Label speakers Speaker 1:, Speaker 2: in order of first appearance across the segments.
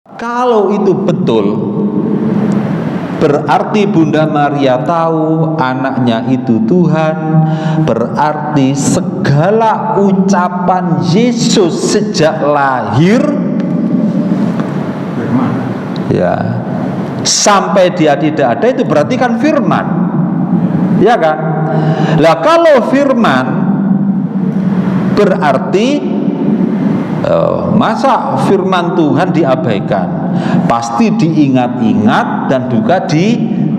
Speaker 1: Kalau itu betul, berarti Bunda Maria tahu anaknya itu Tuhan. Berarti segala ucapan Yesus sejak lahir, ya, sampai dia tidak ada, itu berarti kan firman, ya kan? Lah kalau firman berarti masa firman Tuhan diabaikan? Pasti diingat-ingat dan juga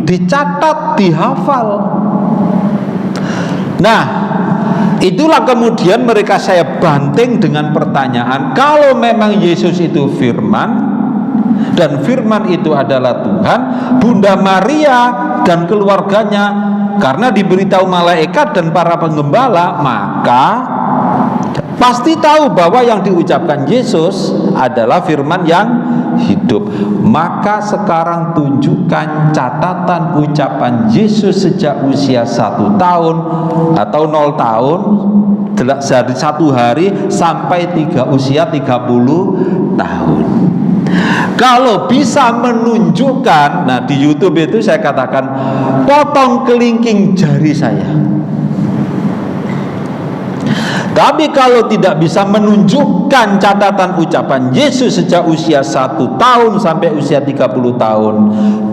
Speaker 1: dicatat, dihafal. Nah, itulah kemudian mereka saya banting dengan pertanyaan, kalau memang Yesus itu firman dan firman itu adalah Tuhan, Bunda Maria dan keluarganya karena diberitahu malaikat dan para penggembala, maka pasti tahu bahwa yang diucapkan Yesus adalah firman yang hidup. Maka sekarang tunjukkan catatan ucapan Yesus sejak usia 1 tahun atau 0 tahun, dari 1 hari sampai usia 30 tahun. Kalau bisa menunjukkan, nah di YouTube itu saya katakan, potong kelingking jari saya. Tapi kalau tidak bisa menunjukkan catatan ucapan Yesus sejak usia 1 tahun sampai usia 30 tahun,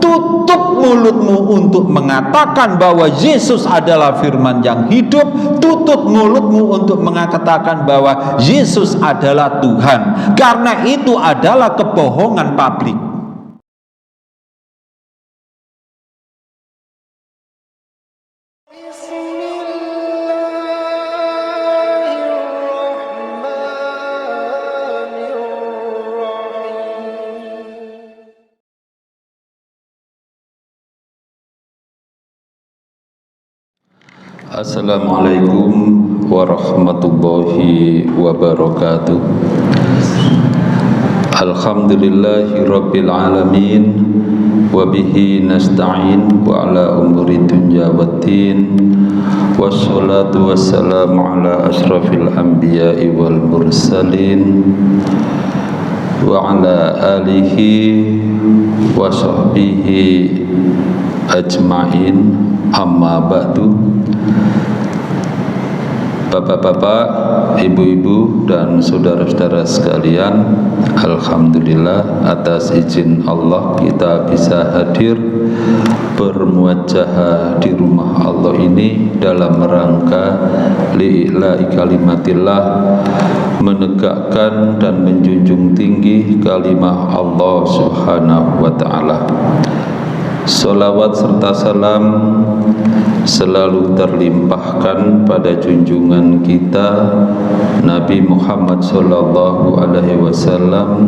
Speaker 1: tutup mulutmu untuk mengatakan bahwa Yesus adalah firman yang hidup, tutup mulutmu untuk mengatakan bahwa Yesus adalah Tuhan, karena itu adalah kebohongan publik. Assalamualaikum warahmatullahi wabarakatuh. Alhamdulillahi rabbil alamin, wabihi nasta'in wa ala umuri dunya waddin, wassalatu wassalamu ala ashrafil anbiya'i wal mursalin wa ala alihi wa sahbihi ajma'in, amma ba'du. Bapak-bapak, ibu-ibu, dan saudara-saudara sekalian, alhamdulillah atas izin Allah kita bisa hadir bermuajahah di rumah Allah ini dalam rangka li'ila'i kalimatillah, menegakkan dan menjunjung tinggi kalimah Allah Subhanahu wa ta'ala. Salawat serta salam selalu terlimpahkan pada junjungan kita Nabi Muhammad sallallahu alaihi wasallam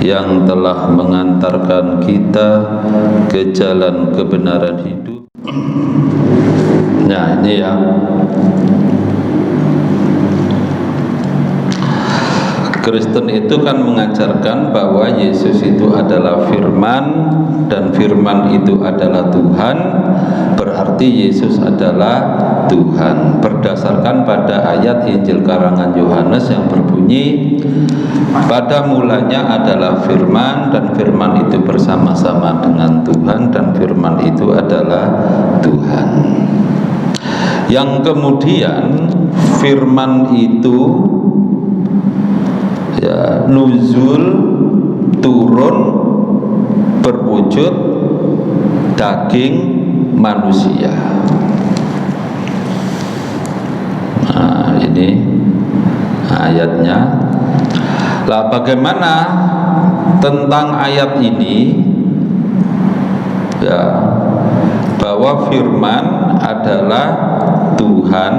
Speaker 1: yang telah mengantarkan kita ke jalan kebenaran hidup. Nah, ini ya, Kristen itu kan mengajarkan bahwa Yesus itu adalah firman dan firman itu adalah Tuhan, berarti Yesus adalah Tuhan, berdasarkan pada ayat Injil karangan Yohanes yang berbunyi, pada mulanya adalah firman dan firman itu bersama-sama dengan Tuhan dan firman itu adalah Tuhan. Yang kemudian firman itu ya nuzul, turun, berwujud daging manusia. Nah, ini ayatnya. Lah bagaimana tentang ayat ini? Ya, bahwa firman adalah Tuhan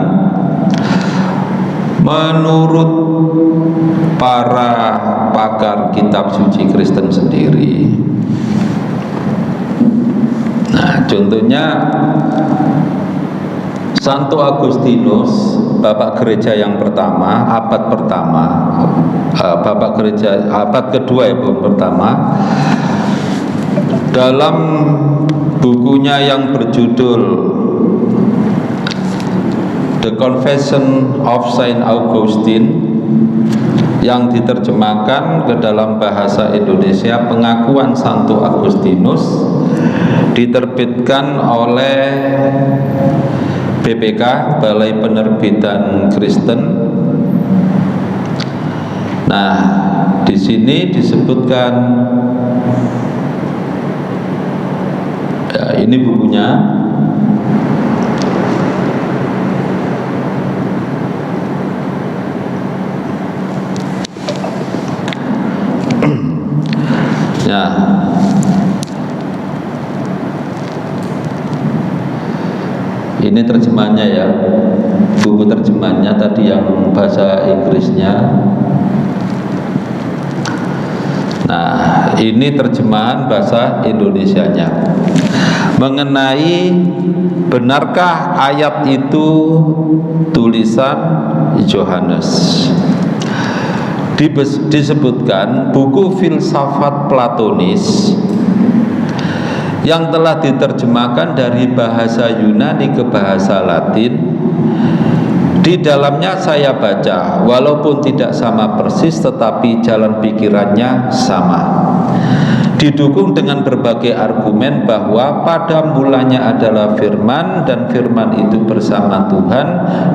Speaker 1: menurut para pakar kitab suci Kristen sendiri. Nah, contohnya Santo Agustinus, Bapak Gereja yang pertama, abad pertama, Bapak Gereja abad kedua, pertama, dalam bukunya yang berjudul The Confession of Saint Augustine yang diterjemahkan ke dalam bahasa Indonesia Pengakuan Santo Agustinus, diterbitkan oleh BPK, Balai Penerbitan Kristen. Nah, di sini disebutkan, ya, ini bukunya. Ya, ini terjemahannya ya, buku terjemahannya tadi yang bahasa Inggrisnya. Nah, ini terjemahan bahasa Indonesianya mengenai benarkah ayat itu tulisan Yohanes. Disebutkan buku filsafat Platonis yang telah diterjemahkan dari bahasa Yunani ke bahasa Latin. Di dalamnya saya baca, walaupun tidak sama persis tetapi jalan pikirannya sama. Didukung dengan berbagai argumen bahwa pada mulanya adalah firman, dan firman itu bersama Tuhan,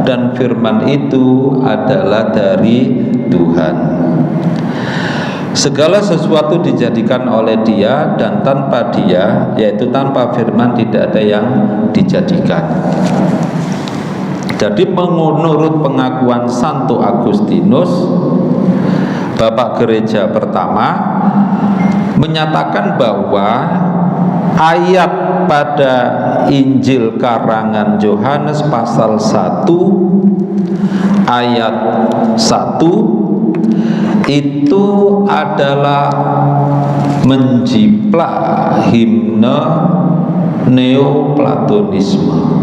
Speaker 1: dan firman itu adalah dari Tuhan. Segala sesuatu dijadikan oleh Dia, dan tanpa Dia, yaitu tanpa firman, tidak ada yang dijadikan. Jadi menurut pengakuan Santo Agustinus, Bapak Gereja pertama, menyatakan bahwa ayat pada Injil karangan Yohanes pasal 1 ayat 1 itu adalah menjiplak himne Neoplatonisme.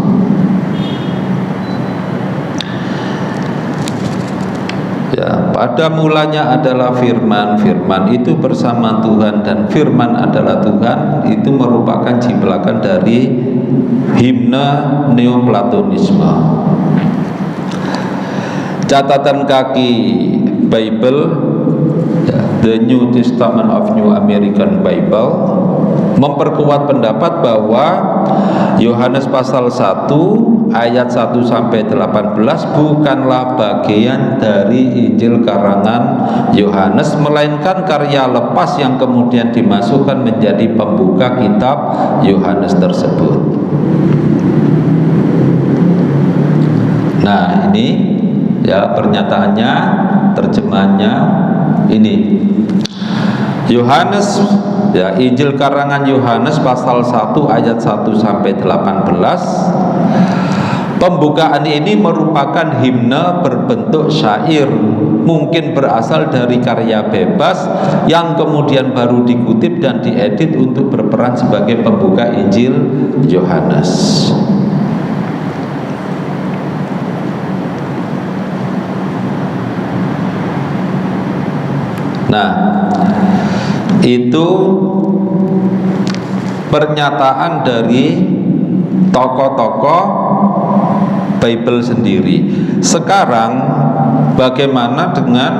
Speaker 1: Ya, pada mulanya adalah firman, firman itu bersama Tuhan, dan firman adalah Tuhan. Itu merupakan jiplakan dari himne Neoplatonisme. Catatan kaki Bible, The New Testament of New American Bible, memperkuat pendapat bahwa Yohanes pasal 1 ayat 1 sampai 18 bukanlah bagian dari Injil karangan Yohanes, melainkan karya lepas yang kemudian dimasukkan menjadi pembuka kitab Yohanes tersebut. Nah, ini ya pernyataannya, terjemahannya ini. Yohanes, ya, Injil karangan Yohanes pasal 1 ayat 1 sampai 18. Pembukaan ini merupakan himne berbentuk syair, mungkin berasal dari karya bebas yang kemudian baru dikutip dan diedit untuk berperan sebagai pembuka Injil Yohanes. Nah, itu pernyataan dari tokoh-tokoh Bible sendiri. Sekarang bagaimana dengan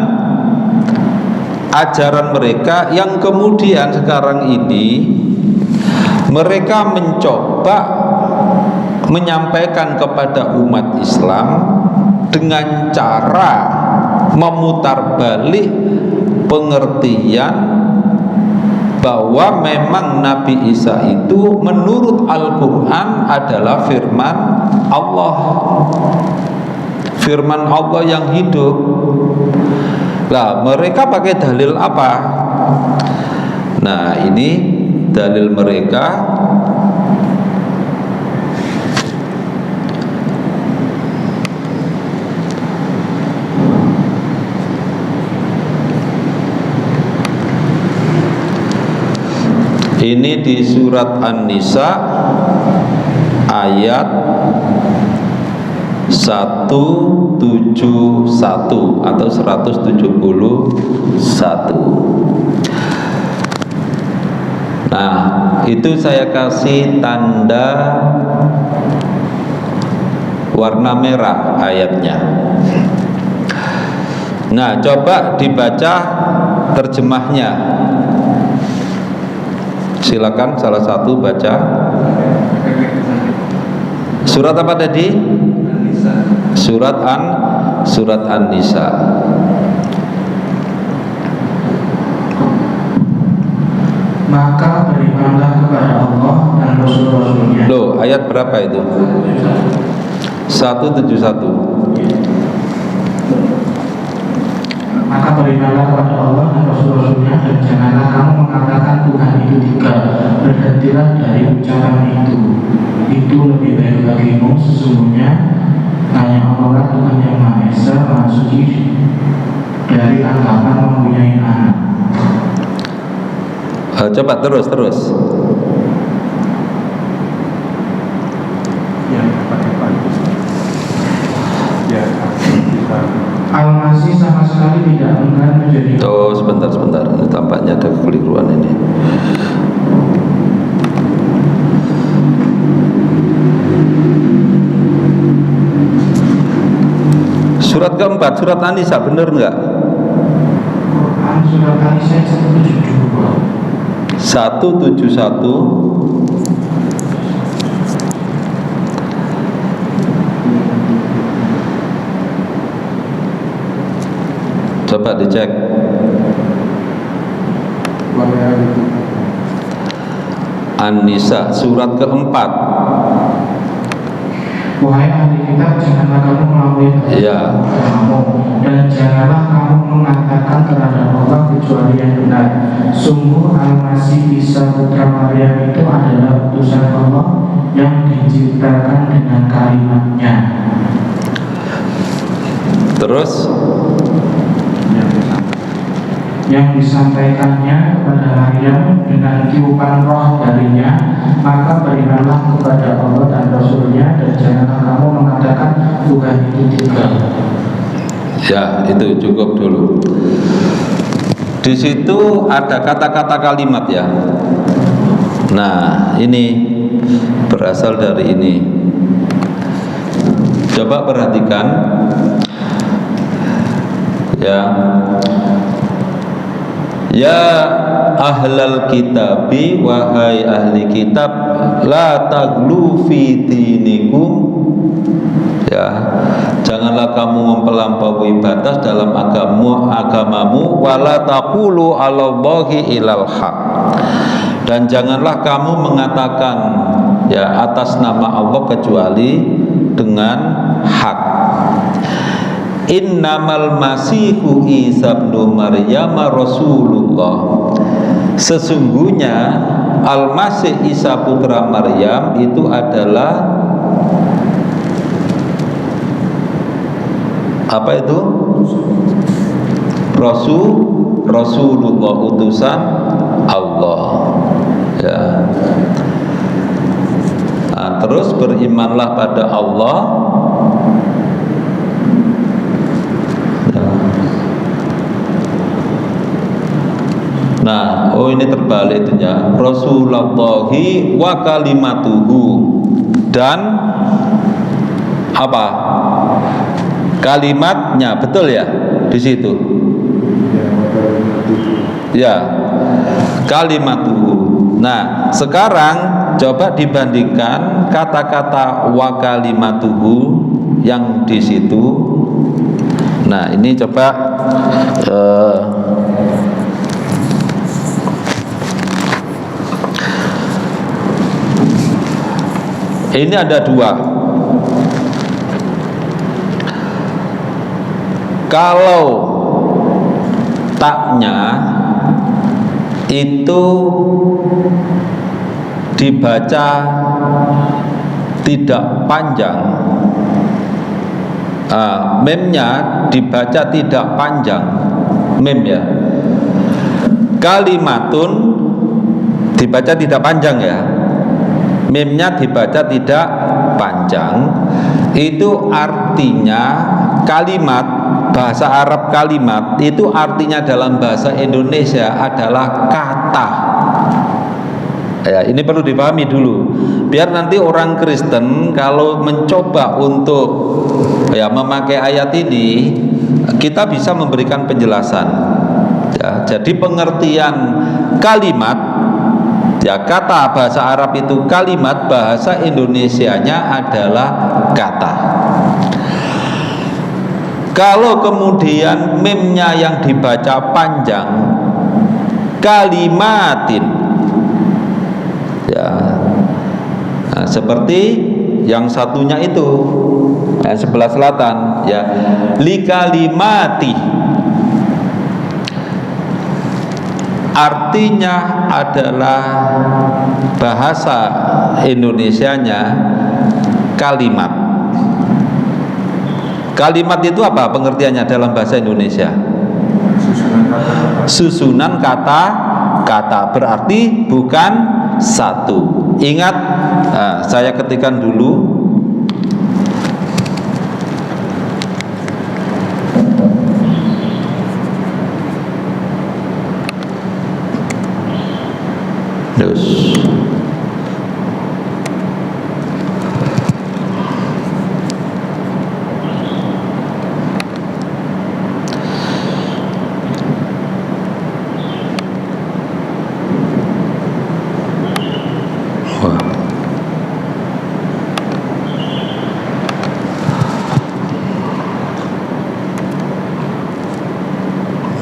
Speaker 1: ajaran mereka yang kemudian sekarang ini mereka mencoba menyampaikan kepada umat Islam dengan cara memutarbalik pengertian bahwa memang Nabi Isa itu menurut Al-Quran adalah firman Allah, firman Allah yang hidup. Lah, mereka pakai dalil apa? Nah, ini dalil mereka. Ini di surat An-Nisa ayat 171 atau 171. Nah, itu saya kasih tanda warna merah ayatnya. Nah, coba dibaca terjemahnya. Silakan salah satu baca. Surat apa tadi? Surat An-Nisa.
Speaker 2: Maka berimanlah kepada Allah dan Rasul-Rasulnya.
Speaker 1: Loh, ayat berapa itu? 171.
Speaker 2: Maka berimanlah kepada Allah dan Rasul-Rasulnya, dan janganlah kamu mengatakan Tuhan itu tiga. Berhentilah dari ucapan itu. Itu lebih baik bagimu. Sesungguhnya hanya Allah Tuhan yang Maha Esa, Maha Suci dari anggapan mempunyai anak.
Speaker 1: Coba terus.
Speaker 2: Al-Masih sama sekali tidak enggan menjadi.
Speaker 1: Oh, sebentar. Ini tampaknya ada kekeliruan ini. Surat keempat, surat An-Nisa, bener nggak?
Speaker 2: Quran surat An-Nisa 172.
Speaker 1: 171. Coba dicek. An-Nisa surat keempat.
Speaker 2: Wahai ahli kitab, janganlah kamu melampaui kamu, dan janganlah kamu mengatakan terhadap Allah kecuali yang benar. Sungguh Al-Masih Isa putra Maryam itu adalah utusan Allah yang diciptakan dengan kalimatnya.
Speaker 1: Terus
Speaker 2: yang disampaikannya kepada Maryam dengan tiupan roh darinya. Maka berimanlah kepada Allah dan Rasulnya, dan janganlah kamu mengatakan Tuhan itu tiga.
Speaker 1: Ya, itu cukup dulu. Di situ ada kata-kata kalimat ya. Nah, ini berasal dari ini. Coba perhatikan ya. Ya ahlal kitabi, wahai ahli kitab, la taglu fi dinikum, ya, janganlah kamu melampaui batas dalam agamamu, wala taqulu 'alallahi ilal haq, dan janganlah kamu mengatakan ya atas nama Allah kecuali dengan hak. Innamal masihu Isa ibnu Maryam Rasulullah. Sesungguhnya Al-Masih Isa putra Maryam itu adalah apa itu? Rasulullah, utusan Allah. Ya. Nah, terus berimanlah pada Allah. Nah, oh ini terbalik itunya. Rasulullahi wa kalimatuhu, dan apa? Kalimatnya, betul ya di situ. Ya, kalimatuhu. Nah, sekarang coba dibandingkan kata-kata wa kalimatuhu yang di situ. Nah, ini coba ini ada dua. Kalau taknya itu dibaca tidak panjang, memnya dibaca tidak panjang, mem ya. Kalimatun dibaca tidak panjang ya, memnya dibaca tidak panjang. Itu artinya kalimat bahasa Arab, kalimat itu artinya dalam bahasa Indonesia adalah kata. Ya, Ya, ini perlu dipahami dulu. Biar nanti orang Kristen kalau mencoba untuk memakai ayat ini, kita bisa memberikan penjelasan. Ya, jadi pengertian kalimat, kata bahasa Arab itu kalimat, bahasa Indonesianya adalah kata. Kalau kemudian mimnya yang dibaca panjang, kalimatin, nah, seperti yang satunya itu sebelah selatan, li kalimati, artinya adalah bahasa Indonesianya kalimat. Kalimat itu apa pengertiannya dalam bahasa Indonesia? Susunan kata-kata, berarti bukan satu. Ingat, saya ketikkan dulu. Terus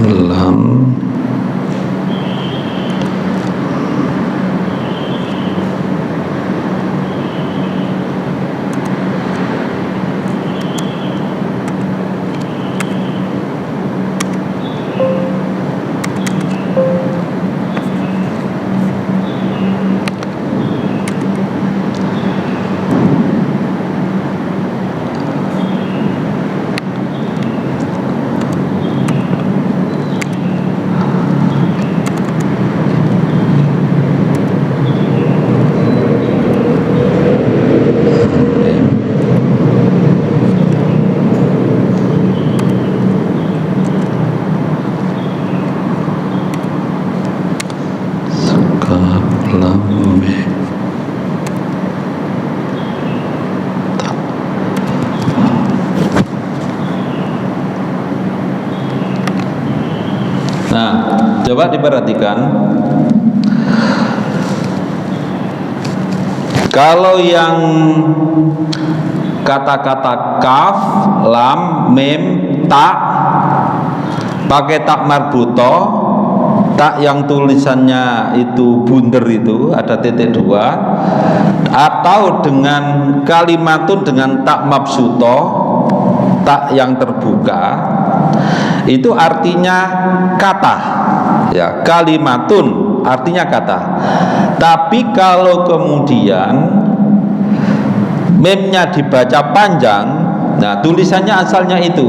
Speaker 1: lam coba diperhatikan, kalau yang kata-kata kaf, lam, mim, ta pakai tak marbuto, tak yang tulisannya itu bunder itu ada titik dua, atau dengan kalimatun dengan tak mabsuto, tak yang terbuka, itu artinya kata. Kalimatun artinya kata. Tapi kalau kemudian memnya dibaca panjang, nah tulisannya asalnya itu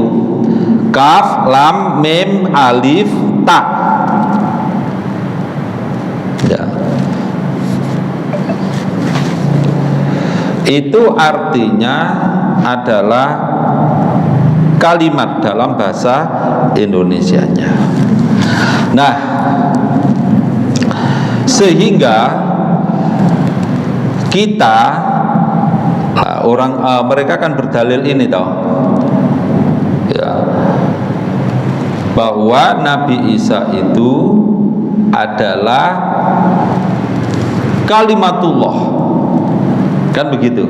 Speaker 1: kaf, lam, mim, alif, ta. Itu artinya adalah kalimat dalam bahasa Indonesianya. Nah, sehingga kita mereka kan berdalil ini bahwa Nabi Isa itu adalah kalimatullah, kan begitu.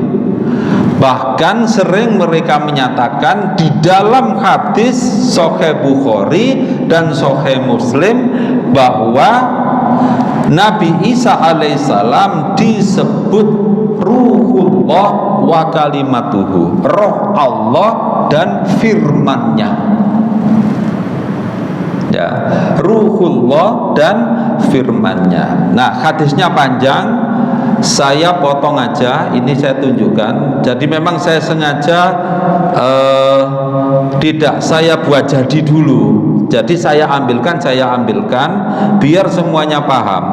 Speaker 1: Bahkan sering mereka menyatakan di dalam hadis Sahih Bukhari dan Sahih Muslim bahwa Nabi Isa alaihissalam disebut Ruhullah wa kalimatuhu, roh Allah dan firman-Nya. Ruhullah dan firman-Nya. Nah, hadisnya panjang, saya potong aja, ini saya tunjukkan. Jadi memang saya sengaja tidak saya buat jadi dulu. Jadi saya ambilkan biar semuanya paham.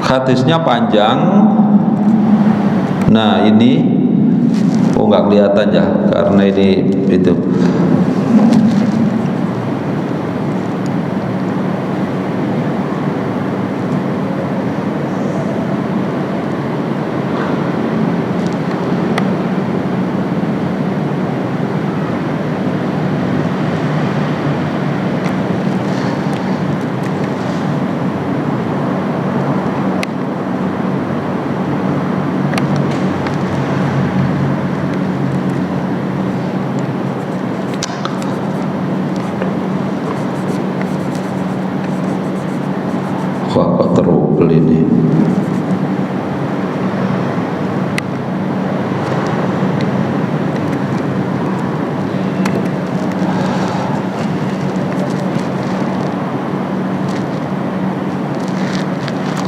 Speaker 1: Hadisnya panjang. Nah ini nggak kelihatan ya karena ini itu. Wah, kok terubel ini.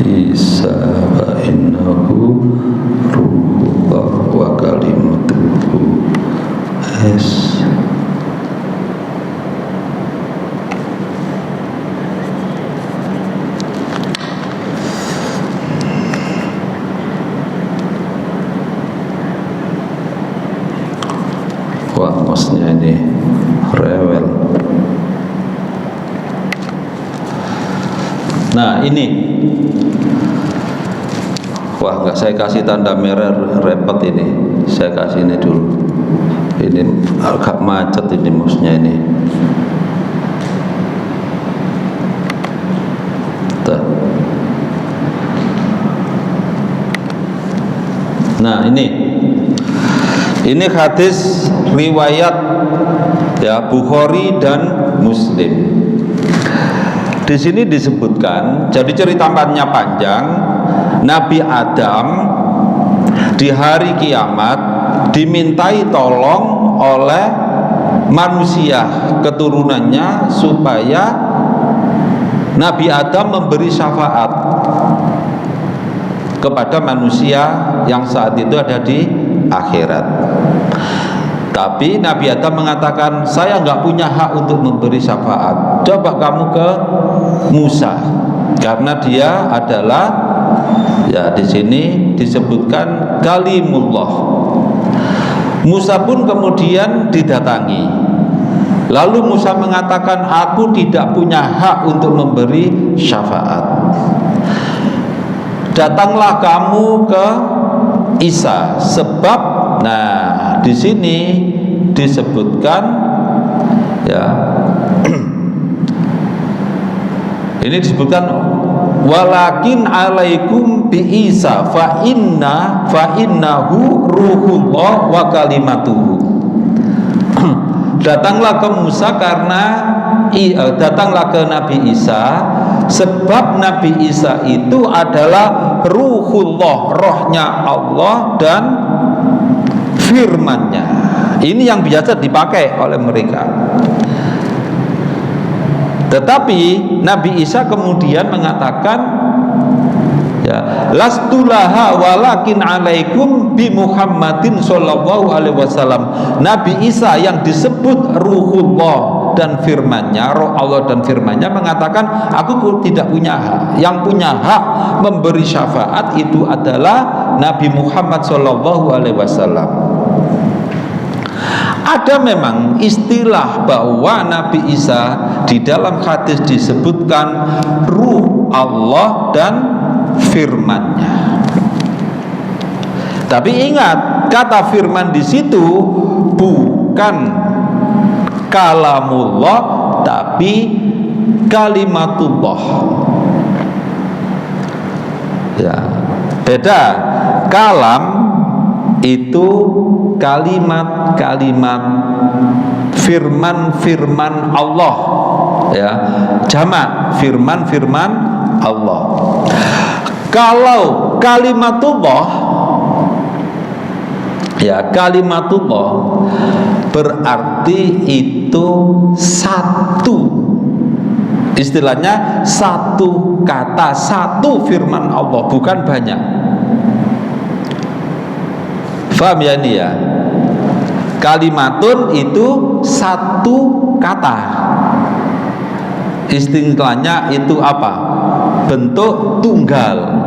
Speaker 1: Isa wa innahu ruhullah wa kalimatuhu. Es wah, mosnya ini rewel. Nah ini, wah nggak saya kasih tanda merah, repot ini. Saya kasih ini dulu. Ini agak macet ini mosnya ini. Tuh. Nah ini hadis riwayat ya Bukhari dan Muslim. Di sini disebutkan, jadi ceritanya panjang. Nabi Adam di hari kiamat dimintai tolong oleh manusia keturunannya supaya Nabi Adam memberi syafaat kepada manusia yang saat itu ada di akhirat. Tapi Nabi Adam mengatakan, saya nggak punya hak untuk memberi syafaat. Coba kamu ke Musa, karena dia adalah ya di sini disebutkan kalimullah. Musa pun kemudian didatangi. Lalu Musa mengatakan, aku tidak punya hak untuk memberi syafaat. Datanglah kamu ke Isa, sebab nah di sini disebutkan ya ini disebutkan walakin alaikum bi Isa fa innahu ruhullah wa kalimatuhu. Datanglah ke Musa karena datanglah ke Nabi Isa, sebab Nabi Isa itu adalah ruhullah, rohnya Allah dan firman-Nya. Ini yang biasa dipakai oleh mereka. Tetapi Nabi Isa kemudian mengatakan ya lastulaha walakin alaikum bi Muhammadin sallallahu alaihi wasallam. Nabi Isa yang disebut ruhullah dan firman-Nya, roh Allah dan firman-Nya, mengatakan aku tidak punya hak. Yang punya hak memberi syafaat itu adalah Nabi Muhammad sallallahu alaihi wasallam. Ada memang istilah bahwa Nabi Isa di dalam hadis disebutkan ruh Allah dan firman-Nya. Tapi ingat, kata firman di situ bukan kalamullah tapi kalimatullah. Ya, beda. Kalam itu kalimat-kalimat firman-firman Allah, ya, jamak firman-firman Allah. Kalau kalimatullah, ya, kalimatullah berarti itu satu, istilahnya satu kata, satu firman Allah, bukan banyak. Faham ya ini ya? Kalimatun itu satu kata, istilahnya itu apa? Bentuk tunggal.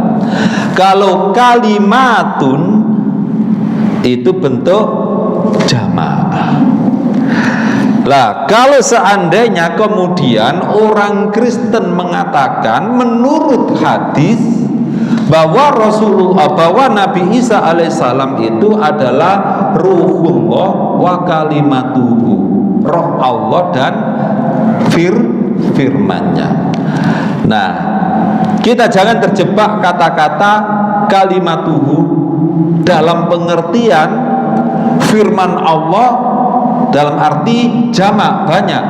Speaker 1: Kalau kalimatun Itu bentuk jamaah. Lah, kalau seandainya kemudian orang Kristen mengatakan menurut hadis bahwa Nabi Isa alaihissalam itu adalah ruhullah wa kalimatuhu, roh Allah dan firman-Nya. Nah, kita jangan terjebak kata-kata kalimatuhu dalam pengertian firman Allah dalam arti jamak, banyak.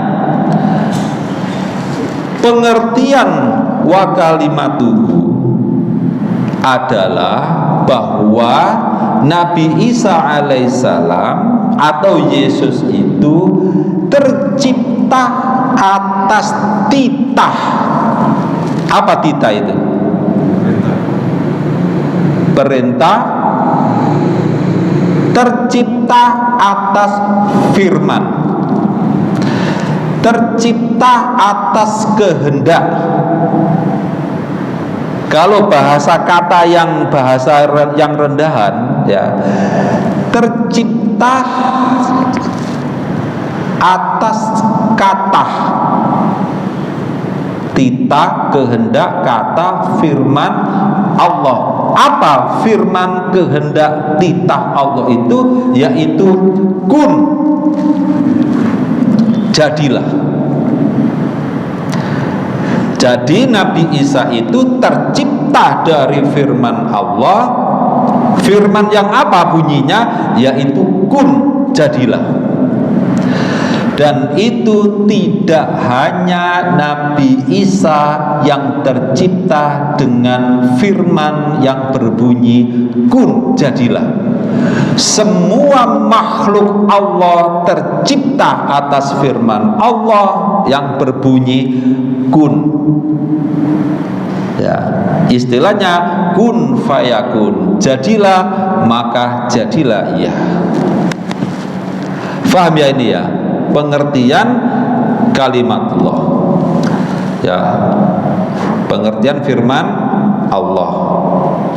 Speaker 1: Pengertian wa kalimatuhu adalah bahwa Nabi Isa alaihissalam atau Yesus itu tercipta atas titah. Apa titah itu? Perintah. Tercipta atas firman, tercipta atas kehendak. Kalau bahasa kata yang rendahan, ya, tercipta atas kata, tita, kehendak, kata, firman Allah. Apa firman, kehendak, titah Allah itu? Yaitu kun, jadilah. Jadi Nabi Isa itu tercipta dari firman Allah. Firman yang apa bunyinya? Yaitu kun, jadilah. Dan itu tidak hanya Nabi Isa yang tercipta dengan firman yang berbunyi kun, jadilah. Semua makhluk Allah tercipta atas firman Allah yang berbunyi kun. Ya, istilahnya kun fayakun, jadilah maka jadilah ia. Faham ya ini ya? Pengertian kalimatullah, ya, pengertian firman Allah,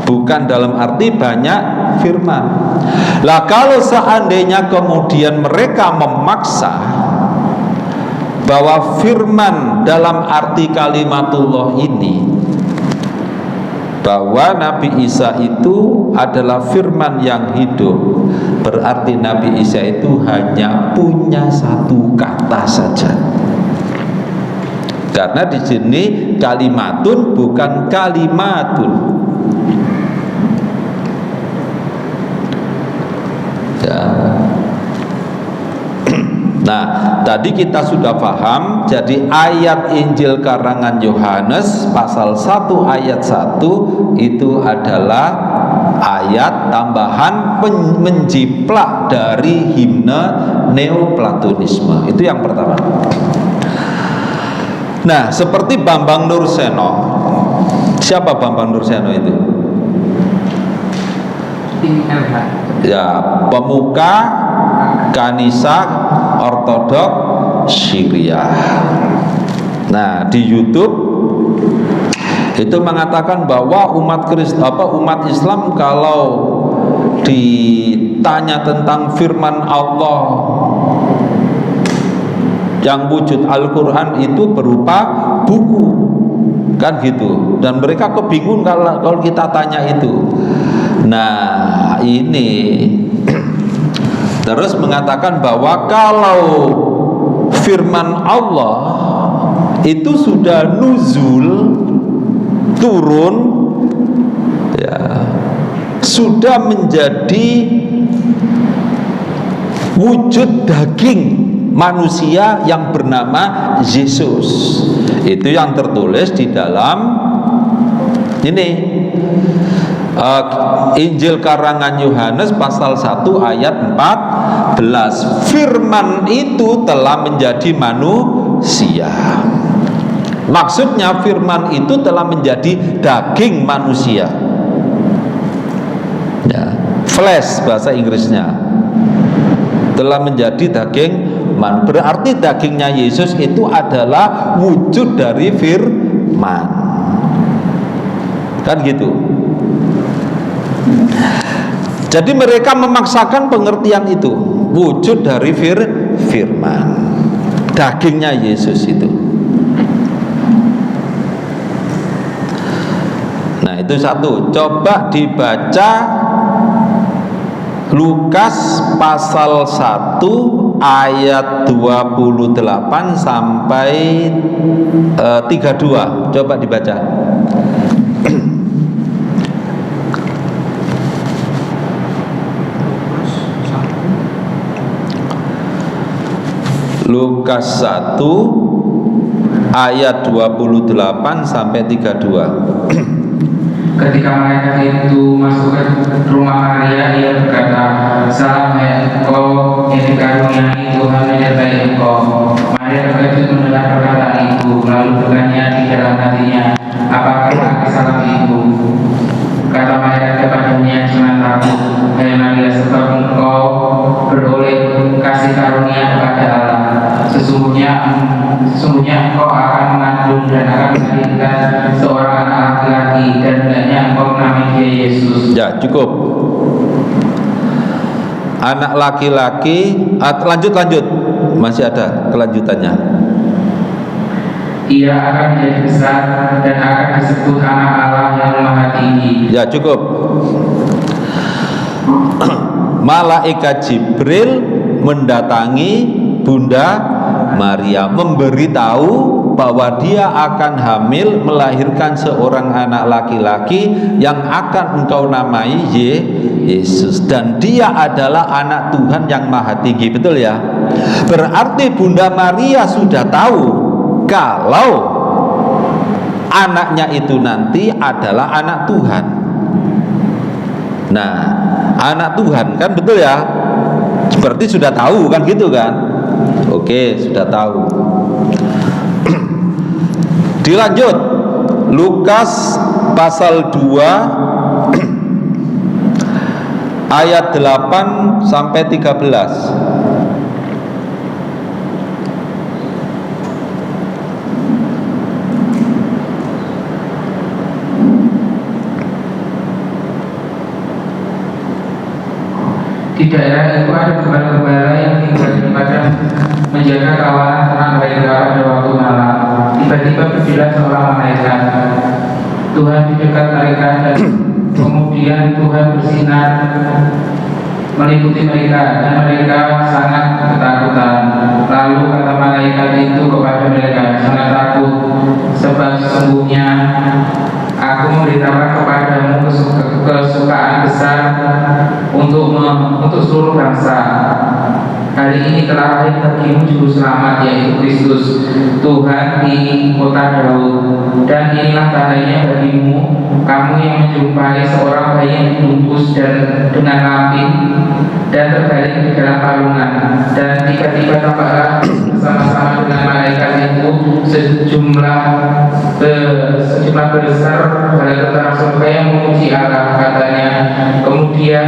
Speaker 1: bukan dalam arti banyak firman. Lah kalau seandainya kemudian mereka memaksa bahwa firman dalam arti kalimatullah ini, bahwa Nabi Isa itu adalah firman yang hidup, berarti Nabi Isa itu hanya punya satu kata saja. Karena di sini kalimatun bukan kalimatun. Ya. Nah, tadi kita sudah paham. Jadi ayat Injil karangan Yohanes pasal 1 ayat 1 itu adalah ayat tambahan menjiplak dari himne Neoplatonisme. Itu yang pertama. Nah, seperti Bambang Nurseno. Siapa Bambang Nurseno itu? Ya, pemuka Kanisa Ortodok Syria. Nah, di YouTube itu mengatakan bahwa umat Islam kalau ditanya tentang firman Allah yang wujud Al-Quran itu berupa buku, kan gitu. Dan mereka kebingungan kalau kita tanya itu. Nah, ini terus mengatakan bahwa kalau firman Allah itu sudah nuzul, turun, ya, sudah menjadi wujud daging manusia yang bernama Yesus. Itu yang tertulis di dalam ini Injil karangan Yohanes pasal 1 ayat 14. Firman itu telah menjadi manusia. Maksudnya firman itu telah menjadi daging manusia, ya, flesh bahasa Inggrisnya, telah menjadi daging man. Berarti dagingnya Yesus itu adalah wujud dari firman, kan gitu. Jadi mereka memaksakan pengertian itu, wujud dari firman, dagingnya Yesus itu. Nah itu satu. Coba dibaca Lukas pasal 1 ayat 28 sampai 32. Coba dibaca. Lukas 1 ayat 28 sampai 32.
Speaker 3: Ketika mereka itu masuk ke rumah Maria, ia berkata, "Salam hai engkau yang dikaruniai Tuhan menyertai engkau." Maria terkejut mendengar perkataan itu, lalu bertanya di dalam hatinya, "Apakah arti salam itu?" Kata Maria kepadanya, "Jangan takut, hai Maria, sebab engkau beroleh kasih karunia kepada Allah. Sesungguhnya engkau akan mengandung dan akan melahirkan seorang anak laki-laki, dan hendaknya engkau menamai dia Yesus."
Speaker 1: Ya, cukup. Anak laki-laki, lanjut. Masih ada kelanjutannya.
Speaker 3: Ia akan menjadi besar dan akan disebut anak Allah yang Maha Tinggi.
Speaker 1: Ya, cukup. Malaikat Jibril mendatangi Bunda Maria, memberitahu bahwa dia akan hamil, melahirkan seorang anak laki-laki yang akan engkau namai Yesus, dan dia adalah anak Tuhan yang Maha Tinggi. Betul ya? Berarti Bunda Maria sudah tahu kalau anaknya itu nanti adalah anak Tuhan. Nah, anak Tuhan kan, betul ya? Berarti sudah tahu kan, gitu kan? Oke, sudah tahu. Dilanjut, Lukas pasal 2 ayat 8 sampai 13.
Speaker 3: Di daerah itu ada gembala-gembala yang tinggal di padang menjaga kawanan ternak mereka pada waktu malam. Tiba-tiba berdirilah seorang malaikat Tuhan di dekat mereka, dan kemudian Tuhan bersinar meliputi mereka, dan mereka sangat ketakutan. Lalu kata malaikat itu kepada mereka, "Jangan takut, sebab sesungguhnya aku memberitakan kepadamu kesukaan besar untuk seluruh bangsa. Hari ini telah lahir bagimu juru selamat, yaitu Kristus Tuhan di kota Daud. Dan inilah tandanya bagimu, kamu yang menjumpai seorang bayi yang dibungkus dan dengan lapin dan terbaring di dalam palungan." Dan tiba-tiba tampaklah bersama-sama dengan malaikat itu sejumlah besar bala tentara surga yang memuji Allah. Katanya, "Kemudian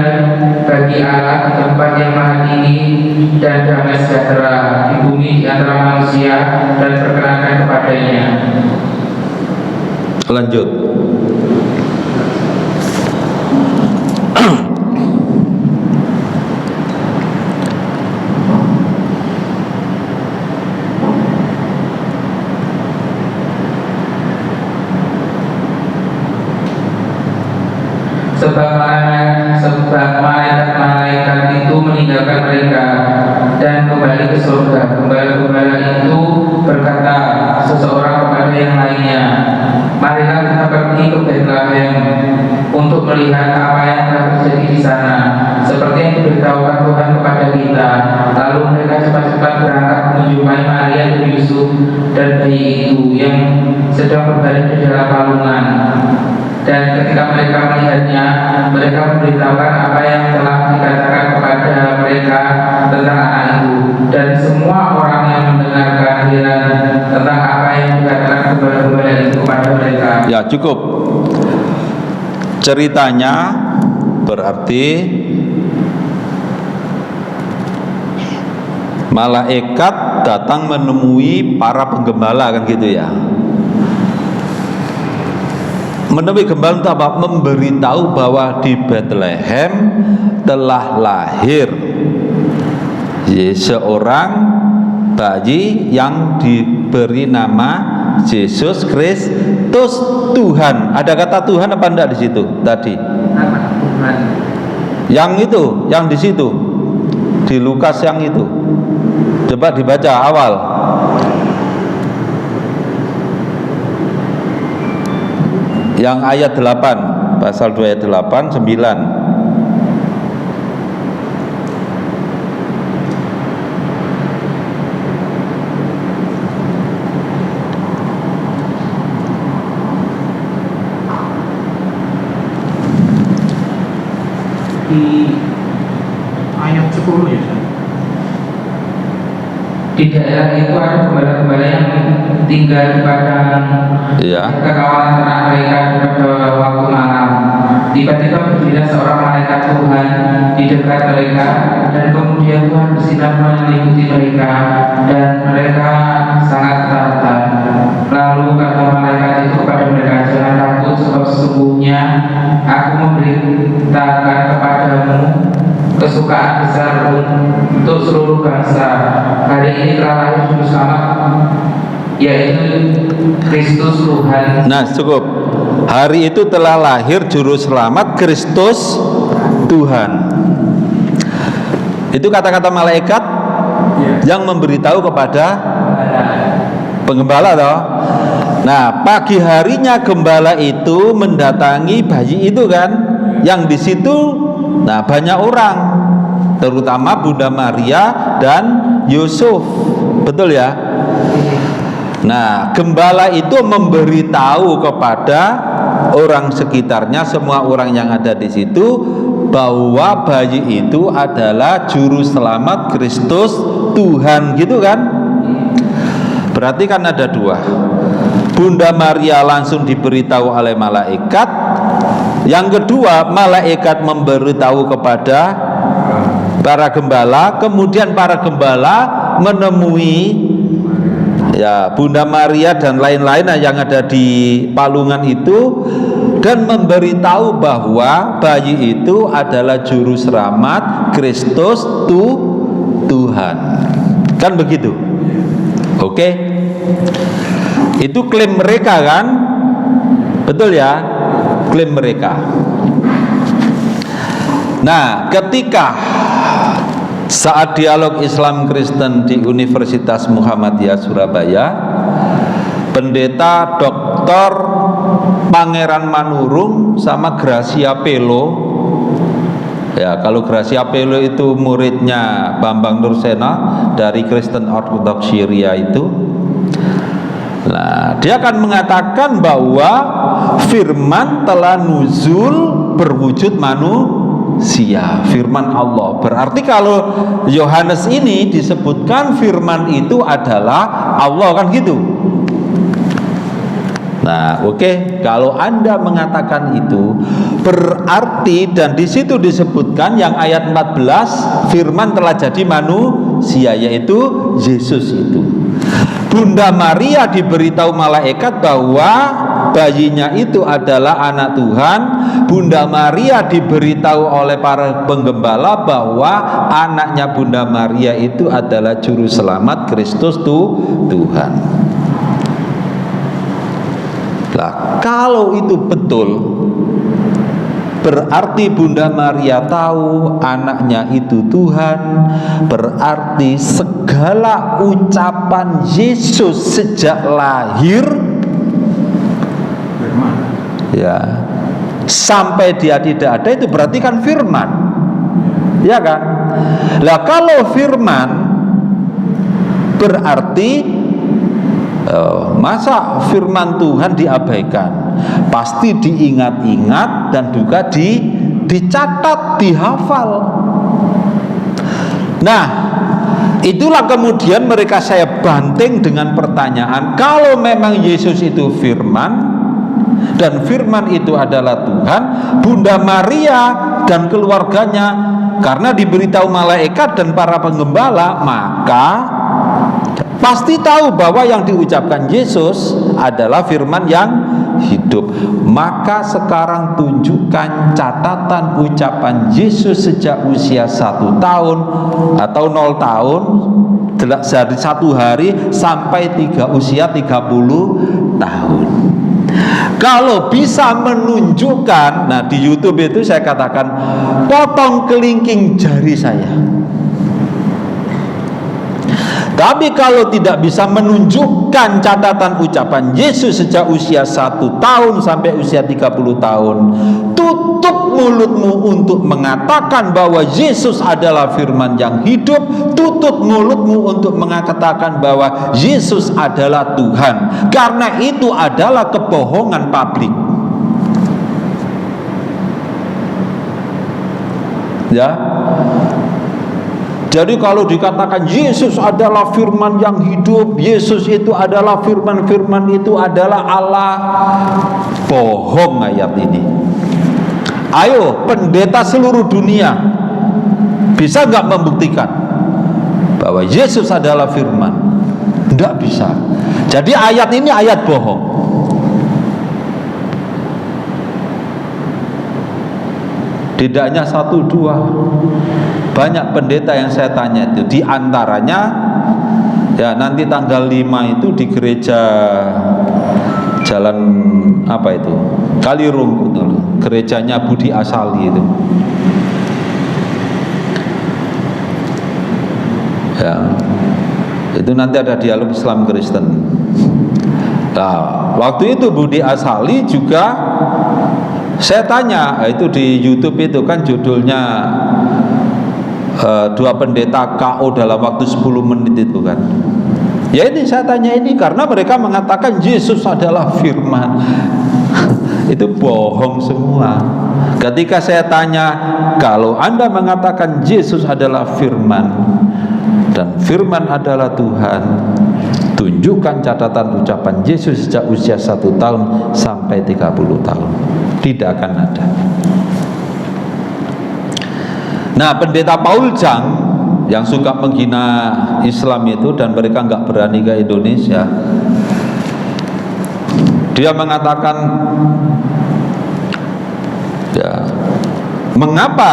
Speaker 3: bagi Allah di tempat yang maha tinggi dan damai sejahtera di bumi di antara manusia, dan perkenankan kepadanya."
Speaker 1: Lanjut.
Speaker 3: Sebab malaikat itu meninggalkan mereka dan kembali ke surga. Gembala-gembala itu berkata seseorang kepada yang lainnya, "Marilah kita pergi ke Bethlehem untuk melihat apa yang telah terjadi di sana, seperti yang diberitahukan Tuhan kepada kita." Lalu mereka cepat-cepat berangkat menjumpai Maria dan Yusuf dan bayi itu yang sedang berbaring di dalam palungan. Dan ketika mereka melihatnya, mereka memberitahukan apa yang telah dikatakan kepada mereka tentang anak itu. Dan semua orang yang mendengarkan heran tentang apa yang dikatakan gembala-gembala itu kepada mereka.
Speaker 1: Ya, cukup. Ceritanya berarti malaikat datang menemui para penggembala, kan gitu ya. Menemui gembala itu apa? Memberitahu bahwa di Bethlehem telah lahir seorang bayi yang diberi nama Yesus Kristus Tuhan. Ada kata Tuhan apa enggak di situ tadi?
Speaker 3: Tuhan.
Speaker 1: Yang itu, yang di situ di Lukas yang itu. Coba dibaca awal. Yang ayat 8, pasal 2 ayat 8, 9.
Speaker 2: Di ayat 10 ya.
Speaker 3: Di daerah itu ada gembala-gembala yang tinggal di padang.
Speaker 1: Iya.
Speaker 3: Kekawalan ternak mereka pada waktu malam. Tiba-tiba berdirilah seorang malaikat Tuhan di dekat mereka, dan kemudian Tuhan bersinar meliputi mereka, dan mereka sangat ketakutan. Lalu kata malaikat itu kepada mereka, jangan takut, sebab sesungguhnya aku memberitakan kepadamu kesukaan besar untuk seluruh bangsa. Hari ini telah lahir juru selamat, yaitu Kristus Tuhan.
Speaker 1: Nah, cukup. Hari itu telah lahir juru selamat Kristus Tuhan. Itu kata-kata malaikat yang memberitahu kepada penggembala toh. Nah, pagi harinya gembala itu mendatangi bayi itu kan, yang di situ nah banyak orang, terutama Bunda Maria dan Yusuf. Betul ya? Nah, gembala itu memberitahu kepada orang sekitarnya, semua orang yang ada di situ, bahwa bayi itu adalah juru selamat Kristus Tuhan, gitu kan? Berarti kan ada dua. Bunda Maria langsung diberitahu oleh malaikat. Yang kedua, malaikat memberitahu kepada para gembala. Kemudian para gembala menemui ya Bunda Maria dan lain-lain yang ada di palungan itu, dan memberitahu bahwa bayi itu adalah juru selamat Kristus Tuhan. Kan begitu? Oke. Itu klaim mereka kan? Betul ya? Klaim mereka. Nah, ketika saat dialog Islam Kristen di Universitas Muhammadiyah Surabaya, Pendeta Dr. Pangeran Manurung sama Gracia Pelo, ya kalau Gracia Pelo itu muridnya Bambang Nursena dari Kristen Orthodox Syria itu. Nah, dia akan mengatakan bahwa firman telah nuzul berwujud manusia, firman Allah. Berarti kalau Yohanes ini disebutkan firman itu adalah Allah, kan gitu. Nah, oke. Kalau Anda mengatakan itu, berarti dan di situ disebutkan yang ayat 14, firman telah jadi manusia, yaitu Yesus itu. Bunda Maria diberitahu malaikat bahwa bayinya itu adalah anak Tuhan. Bunda Maria diberitahu oleh para penggembala bahwa anaknya Bunda Maria itu adalah juru selamat Kristus Tuhan. Nah, kalau itu betul, berarti Bunda Maria tahu anaknya itu Tuhan. Berarti segala ucapan Yesus sejak lahir, ya, sampai dia tidak ada, itu berarti kan firman, ya kan? Lah kalau firman berarti masa firman Tuhan diabaikan? Pasti diingat-ingat dan juga dicatat, dihafal. Nah, itulah kemudian mereka saya banting dengan pertanyaan, kalau memang Yesus itu firman dan firman itu adalah Tuhan, Bunda Maria dan keluarganya karena diberitahu malaikat dan para penggembala, maka pasti tahu bahwa yang diucapkan Yesus adalah firman yang hidup. Maka sekarang tunjukkan catatan ucapan Yesus sejak usia 1 tahun atau 0 tahun dari 1 hari sampai usia 30 tahun. Kalau bisa menunjukkan, nah di YouTube itu saya katakan, potong kelingking jari saya. Tapi kalau tidak bisa menunjukkan catatan ucapan Yesus sejak usia 1 tahun sampai usia 30 tahun, tutup mulutmu untuk mengatakan bahwa Yesus adalah firman yang hidup. Tutup mulutmu untuk mengatakan bahwa Yesus adalah Tuhan, karena itu adalah kebohongan publik. Ya. Jadi kalau dikatakan Yesus adalah firman yang hidup, Yesus itu adalah firman itu adalah Allah, bohong ayat ini. Ayo pendeta seluruh dunia, bisa nggak membuktikan bahwa Yesus adalah firman? Nggak bisa. Jadi ayat ini ayat bohong. Tidak hanya 1, 2, banyak pendeta yang saya tanya itu, di antaranya ya nanti tanggal 5 itu di gereja jalan apa itu, Kalirung, gerejanya Budi Asali itu. Ya, itu nanti ada dialog Islam Kristen. Nah, waktu itu Budi Asali juga saya tanya, itu di YouTube itu kan judulnya 2 pendeta KO dalam waktu 10 menit itu kan. Ya ini saya tanya ini karena mereka mengatakan Yesus adalah firman. Itu bohong semua. Ketika saya tanya, kalau Anda mengatakan Yesus adalah firman dan firman adalah Tuhan, tunjukkan catatan ucapan Yesus sejak usia 1 tahun sampai 30 tahun. Tidak akan ada. Nah, pendeta Paul Jang yang suka menghina Islam itu, dan mereka nggak berani ke Indonesia, dia mengatakan, ya, mengapa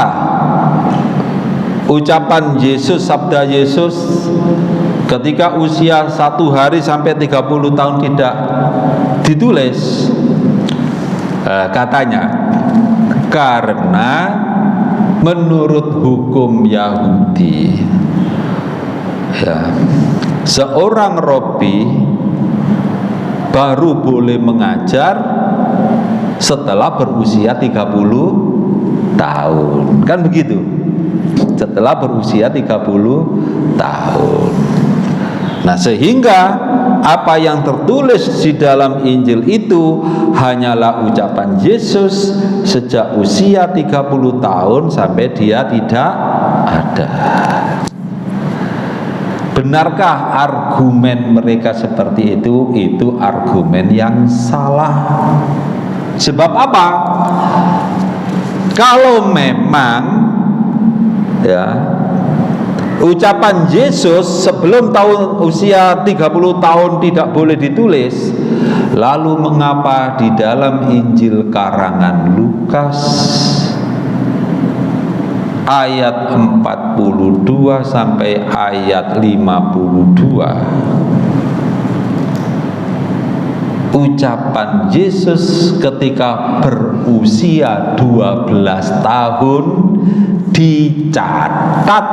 Speaker 1: ucapan Yesus, sabda Yesus ketika usia 1 hari sampai 30 tahun tidak ditulis? Katanya karena menurut hukum Yahudi, ya, seorang rabi baru boleh mengajar setelah berusia 30 tahun, kan begitu? Setelah berusia 30 tahun. Nah, sehingga apa yang tertulis di dalam Injil itu hanyalah ucapan Yesus sejak usia 30 tahun sampai dia tidak ada. Benarkah argumen mereka seperti itu? Itu argumen yang salah. Sebab apa? Kalau memang ya ucapan Yesus sebelum usia 30 tahun tidak boleh ditulis, lalu mengapa di dalam Injil karangan Lukas ayat 42 sampai ayat 52 ucapan Yesus ketika berusia 12 tahun dicatat,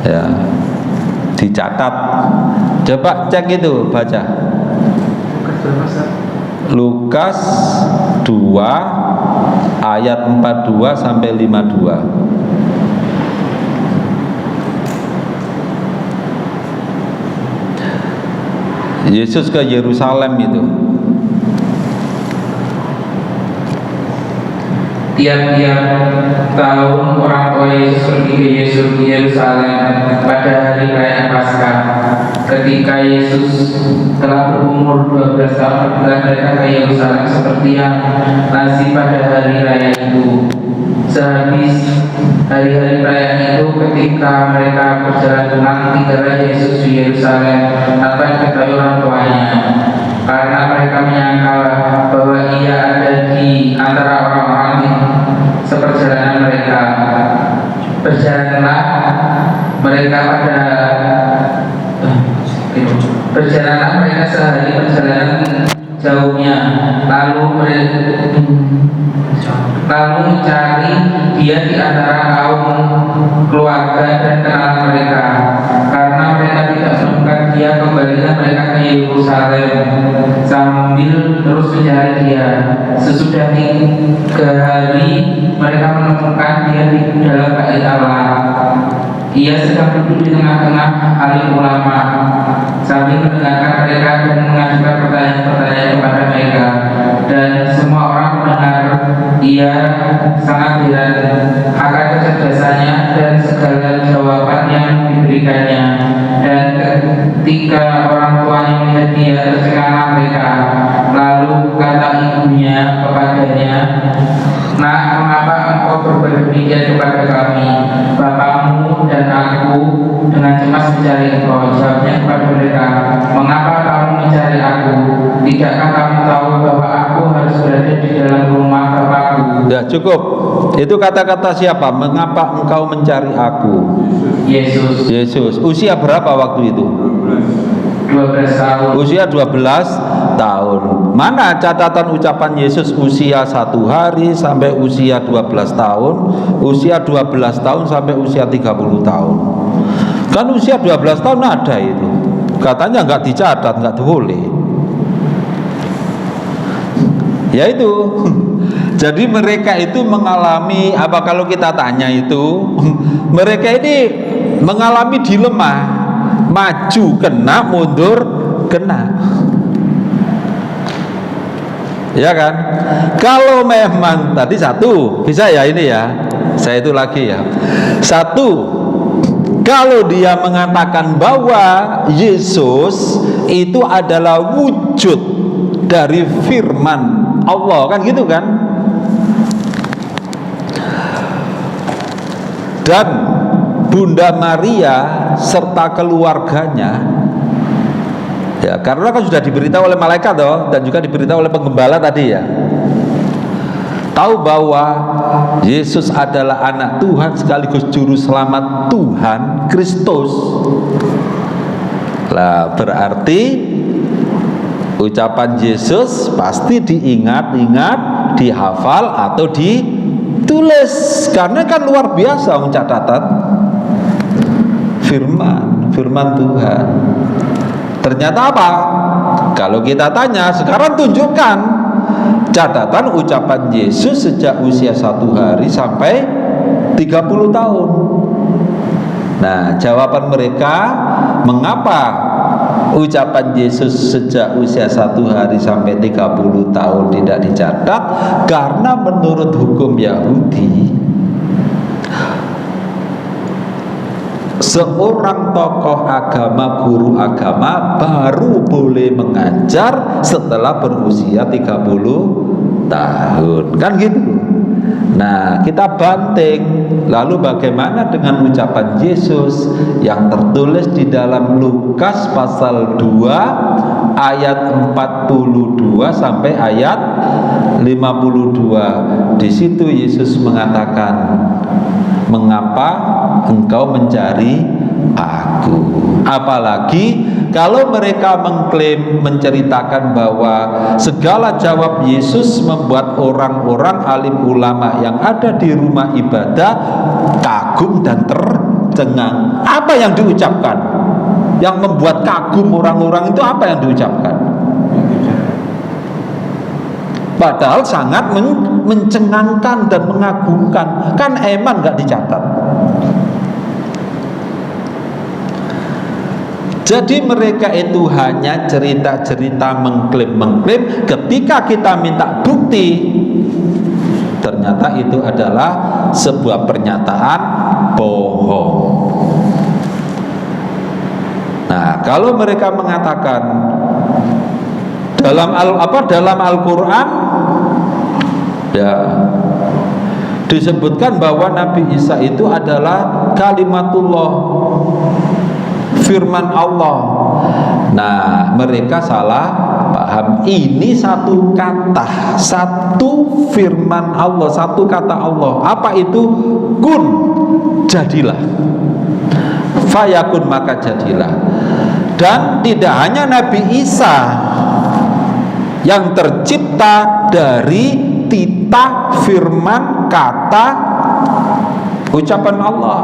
Speaker 1: ya, dicatat. Coba cek itu, baca Lukas 2 ayat 42 sampai 52. Yesus ke Yerusalem itu.
Speaker 3: Tiap-tiap tahun orang tua Yesus pergi ke Yerusalem pada hari perayaan Paskah. Ketika Yesus telah berumur 12 tahun, pergilah mereka ke Yerusalem seperti yang lazim pada hari raya itu. Sehabis hari-hari perayaan itu, ketika mereka berjalan pulang, tinggallah Yesus di Yerusalem tanpa diketahui orang tuanya. karena mereka menyangka bahwa ia ada di antara orang-orang seperjalanan mereka. Berjalanlah mereka sehari perjalanan jauhnya, lalu mencari dia di antara kaum keluarga dan kenalan mereka. Karena mereka tidak menemukan dia, kembalilah mereka ke Yerusalem sambil terus mencari dia. Sesudah 3 hari mereka menemukan dia di dalam bait Allah. Ia sedang duduk di tengah-tengah alim ulama sambil mendengarkan mereka dan mengajukan pertanyaan-pertanyaan kepada mereka. Dan semua orang mendengar ia sangat heran akan kecerdasannya dan segala jawaban yang diberikannya. Dan ketika orang tuanya melihat dia, tercenganglah mereka. Lalu kata ibunya kepadanya, "Nak, mengapa engkau berbuat demikian kepada kami? Bapakmu dan aku dengan cemas mencari engkau." Jawabnya kepada mereka, "Mengapa kamu mencari aku? Tidakkah kamu tahu bahwa aku harus berada di dalam rumah Bapakku?"
Speaker 1: Ya cukup. Itu kata-kata siapa? Mengapa engkau mencari aku?
Speaker 3: Yesus.
Speaker 1: Yesus. Usia berapa waktu itu?
Speaker 3: 12 tahun.
Speaker 1: Usia 12 tahun. Mana catatan ucapan Yesus usia 1 hari sampai usia 12 tahun, usia 12 tahun sampai usia 30 tahun. Kan usia 12 tahun ada itu. Katanya nggak dicatat, nggak boleh. Ya itu. Jadi mereka itu mengalami apa, kalau kita tanya itu mereka ini mengalami dilema, maju kena, mundur kena. Ya kan? Kalau memang tadi satu, bisa ya ini ya. Saya itu lagi ya. Satu, kalau dia mengatakan bahwa Yesus itu adalah wujud dari firman Allah, kan gitu kan? Dan Bunda Maria serta keluarganya, ya karena kan sudah diberitahu oleh malaikat toh, dan juga diberitahu oleh penggembala tadi ya, tahu bahwa Yesus adalah anak Tuhan sekaligus juru selamat Tuhan Kristus. Lah berarti ucapan Yesus pasti diingat-ingat, dihafal atau ditulis, karena kan luar biasa catatan firman Tuhan. Ternyata apa? Kalau kita tanya sekarang, tunjukkan catatan ucapan Yesus sejak usia 1 hari sampai 30 tahun. Nah, jawaban mereka mengapa ucapan Yesus sejak usia 1 hari sampai 30 tahun tidak dicatat? Karena menurut hukum Yahudi, seorang tokoh agama, guru agama baru boleh mengajar setelah berusia 30 tahun, kan gitu. Nah, kita banting. Lalu bagaimana dengan ucapan Yesus yang tertulis di dalam Lukas pasal 2 ayat 42 sampai ayat 52. Di situ Yesus mengatakan, "Mengapa engkau mencari aku?" Apalagi kalau mereka mengklaim, menceritakan bahwa segala jawab Yesus membuat orang-orang alim ulama yang ada di rumah ibadah kagum dan tercengang. Apa yang diucapkan? Yang membuat kagum orang-orang itu apa yang diucapkan? Padahal sangat mencengangkan dan mengagumkan. Kan eman gak dicatat. Jadi mereka itu hanya cerita-cerita, mengklaim. Ketika kita minta bukti, ternyata itu adalah sebuah pernyataan bohong. Nah, kalau mereka mengatakan dalam Al-Quran ya disebutkan bahwa Nabi Isa itu adalah kalimatullah, firman Allah. Nah, mereka salah paham. paham, ini satu kata, satu firman Allah, satu kata Allah. Apa itu? Kun, jadilah. Fayakun, maka jadilah. Dan tidak hanya Nabi Isa yang tercipta dari titah firman kata ucapan Allah.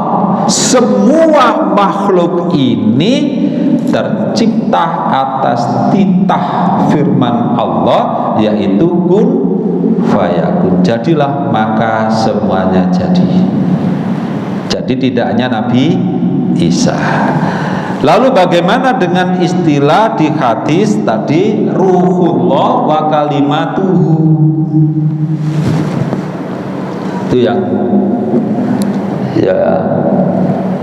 Speaker 1: Semua makhluk ini tercipta atas titah firman Allah, yaitu kun fayakun, jadilah, maka semuanya jadi. Jadi tidak hanya Nabi Isa. Lalu bagaimana dengan istilah di hadis tadi, ruhullah wa kalimatuhu? Itu yang ya,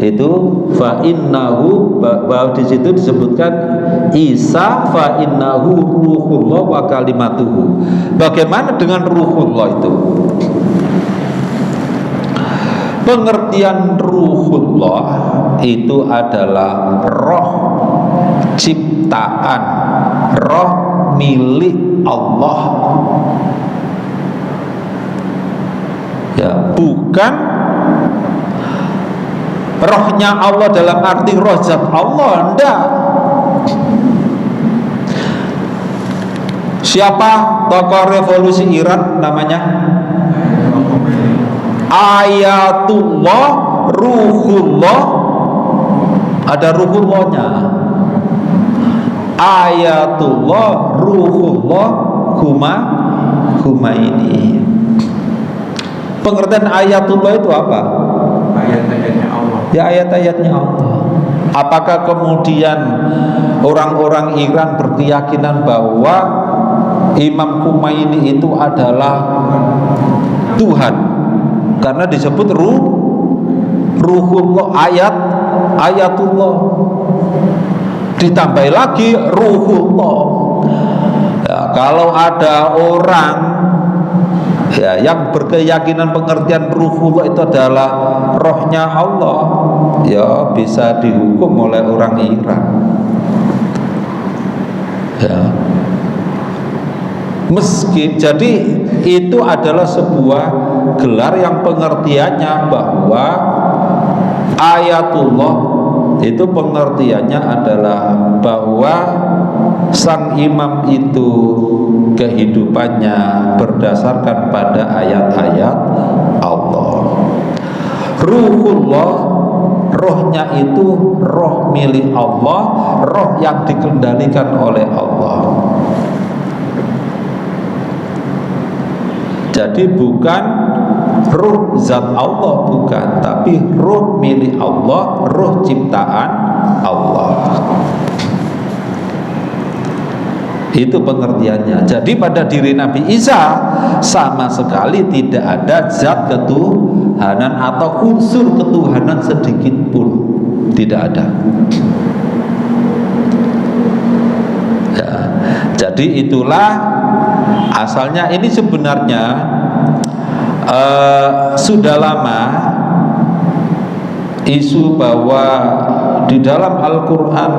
Speaker 1: itu fa innahu, bahwa di situ disebutkan Isa fa innahu ruhullah wa kalimatuhu. Bagaimana dengan ruhullah itu? Pengertian ruhullah itu adalah roh ciptaan, roh milik Allah. Ya, bukan rohnya Allah dalam arti roh zat Allah, enggak. Siapa tokoh revolusi Iran namanya? Ayatullah, ruhullah, ada ruhullahnya. Ayatullah, ruhullah, huma ini. Pengertian ayatullah itu apa?
Speaker 2: Ayat-ayatnya Allah.
Speaker 1: Ya, ayat-ayatnya Allah. Apakah kemudian orang-orang Iran berkeyakinan bahwa Imam Khomeini itu adalah Tuhan? Karena disebut ruhullah, ayatullah, ditambah lagi ruhullah. Ya, kalau ada orang ya yang berkeyakinan pengertian ruhullah itu adalah rohnya Allah, ya bisa dihukum oleh orang Iran. Ya. Jadi itu adalah sebuah gelar yang pengertiannya bahwa ayatullah itu pengertiannya adalah bahwa sang imam itu kehidupannya berdasarkan pada ayat-ayat Allah. Ruhullah, rohnya itu roh milik Allah, roh yang dikendalikan oleh Allah. Jadi bukan ruh zat Allah, bukan, tapi ruh milik Allah, ruh ciptaan Allah. Itu pengertiannya. Jadi pada diri Nabi Isa sama sekali tidak ada zat ketuhanan atau unsur ketuhanan sedikit pun, tidak ada. Ya, jadi itulah asalnya. Ini sebenarnya sudah lama isu bahwa di dalam Al-Quran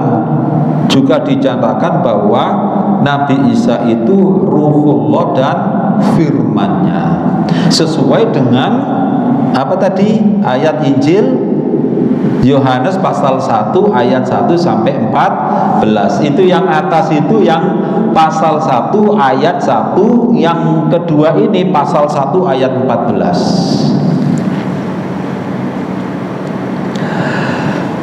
Speaker 1: juga dicatatkan bahwa Nabi Isa itu ruhullah dan firmannya, sesuai dengan apa tadi ayat Injil Yohanes pasal 1 ayat 1 sampai 14. Itu yang atas itu yang pasal 1 ayat 1, yang kedua ini pasal 1 ayat 14.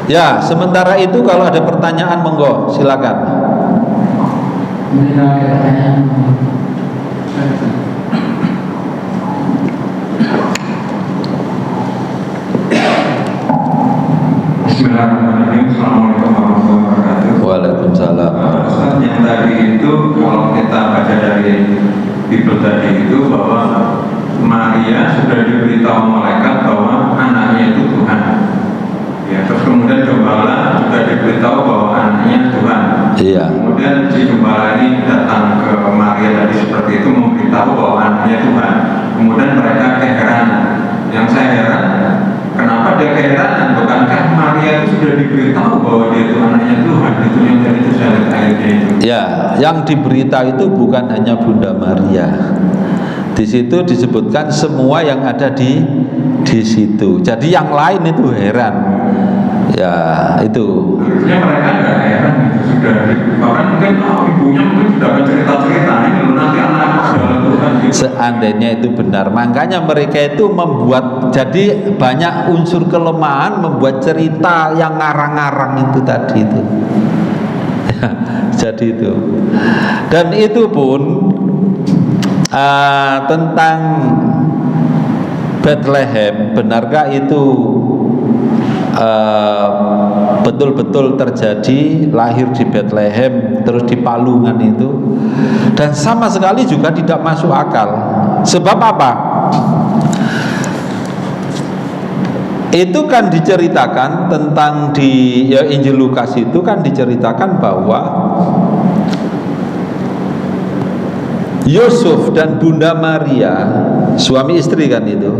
Speaker 1: Ya, sementara itu kalau ada pertanyaan monggo silakan.
Speaker 3: Mungkin ada pertanyaan.
Speaker 4: Bismillahirrahmanirrahim. Assalamualaikum warahmatullahi wabarakatuh.
Speaker 1: Waalaikumsalam.
Speaker 4: Ustaz, yang tadi itu kalau kita baca dari Bible tadi itu bahwa Maria sudah diberitahu malaikat bahwa anaknya itu Tuhan. Ya, terus kemudian gembala juga diberitahu bahwa anaknya Tuhan.
Speaker 1: Iya.
Speaker 4: Kemudian si gembala ini datang ke Maria tadi seperti itu memberitahu bahwa anaknya Tuhan. Kemudian mereka keheranan. Yang saya heran, kenapa dia keheranan? Bukankah Maria itu sudah diberitahu bahwa dia itu anaknya Tuhan? Itu yang tadi itu saya lihat ayatnya itu.
Speaker 1: Ya, yang diberita itu bukan hanya Bunda Maria. Di situ disebutkan semua yang ada di situ. Jadi yang lain itu heran. Ya, itu.
Speaker 4: Harusnya mereka nggak heran gitu, sudah bahkan mungkin ibunya mungkin sudah akan cerita-cerita ini loh nanti anak adalah Tuhan gitu.
Speaker 1: Seandainya itu benar, makanya mereka itu membuat, jadi banyak unsur kelemahan membuat cerita yang ngarang-ngarang itu tadi itu. Jadi itu. Dan itu pun tentang Bethlehem, benarkah itu betul-betul terjadi, lahir di Bethlehem terus di Palungan itu? Dan sama sekali juga tidak masuk akal. Sebab apa? Itu kan diceritakan tentang di Injil Lukas itu kan diceritakan bahwa Yusuf dan Bunda Maria, suami istri kan itu,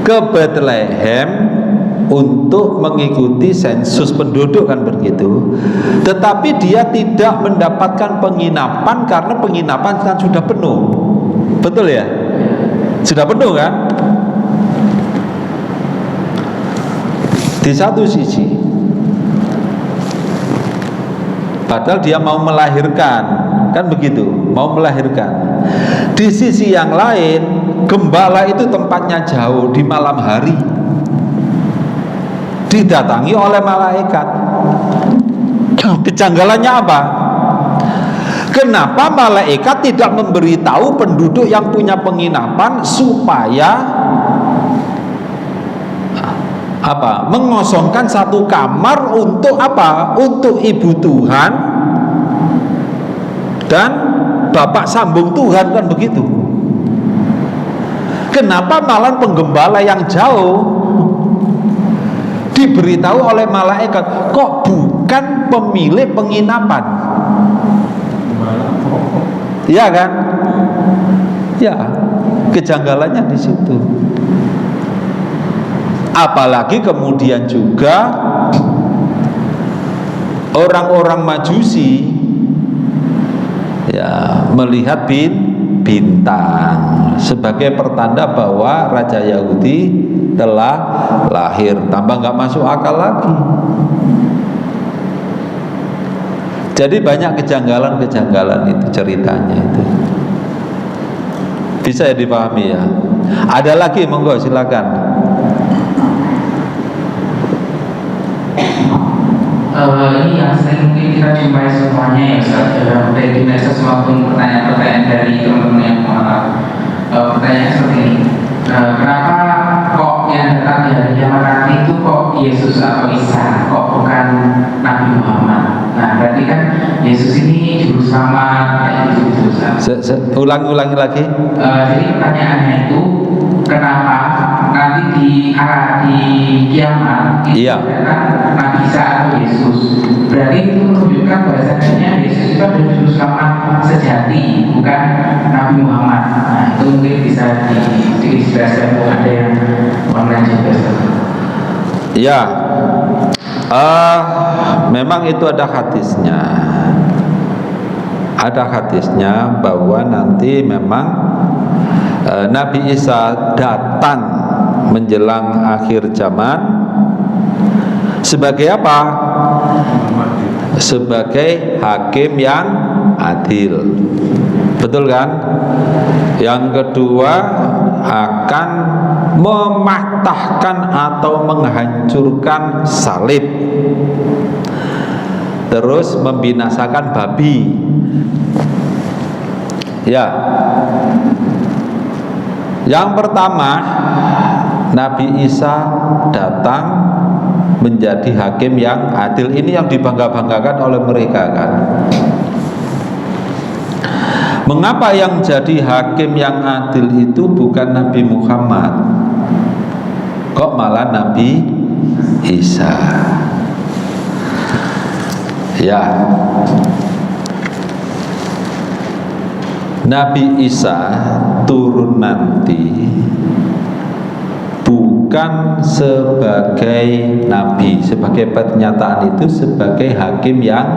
Speaker 1: ke Bethlehem untuk mengikuti sensus penduduk kan begitu. Tetapi dia tidak mendapatkan penginapan karena penginapan kan sudah penuh. Betul ya? Sudah penuh kan? Di satu sisi, padahal dia mau melahirkan, kan begitu, mau melahirkan. Di sisi yang lain, gembala itu tempatnya jauh di malam hari, didatangi oleh malaikat. Kejanggalannya apa? Kenapa malaikat tidak memberitahu penduduk yang punya penginapan supaya apa? Mengosongkan satu kamar untuk apa? Untuk ibu Tuhan dan bapak sambung Tuhan, kan begitu. Kenapa malah penggembala yang jauh diberitahu oleh malaikat, kok bukan pemilik penginapan? Ya kan? Ya, kejanggalannya di situ. Apalagi kemudian juga orang-orang Majusi ya melihat bintang sebagai pertanda bahwa Raja Yahudi telah lahir. Tambah nggak masuk akal lagi. Jadi banyak kejanggalan-kejanggalan itu ceritanya itu. Bisa ya dipahami ya. Ada lagi, monggo silakan.
Speaker 3: Ini yang sering mungkin kita jumpai semuanya ya Ustaz, baik di medsos maupun pertanyaan-pertanyaan dari teman-teman yang pertanyaan seperti ini. Kenapa kok yang datang di hari kiamat nanti itu kok Yesus atau Isa, kok bukan Nabi Muhammad? Nah berarti kan Yesus ini juru selamat, kayak gitu Ustaz.
Speaker 1: Ulangi lagi.
Speaker 3: Jadi pertanyaannya itu, kenapa nanti di kiamat itu datang Nabi Isa atau Yesus? Berarti itu menunjukkan bahasanya Yesus itu adalah juru selamat sejati, bukan Nabi Muhammad. Nah itu mungkin bisa dijelaskan, ada yang online juga.
Speaker 1: Ya, memang itu ada hadisnya. Ada hadisnya bahwa nanti memang Nabi Isa datang menjelang akhir zaman sebagai apa? Sebagai hakim yang adil. Betul kan? Yang kedua, akan mematahkan atau menghancurkan salib, terus membinasakan babi. Ya. Yang pertama, Nabi Isa datang menjadi hakim yang adil. Ini yang dibangga-banggakan oleh mereka kan. Mengapa yang jadi hakim yang adil itu bukan Nabi Muhammad, kok malah Nabi Isa? Ya, Nabi Isa turun nanti bukan bukan sebagai nabi. Sebagai pernyataan itu sebagai hakim yang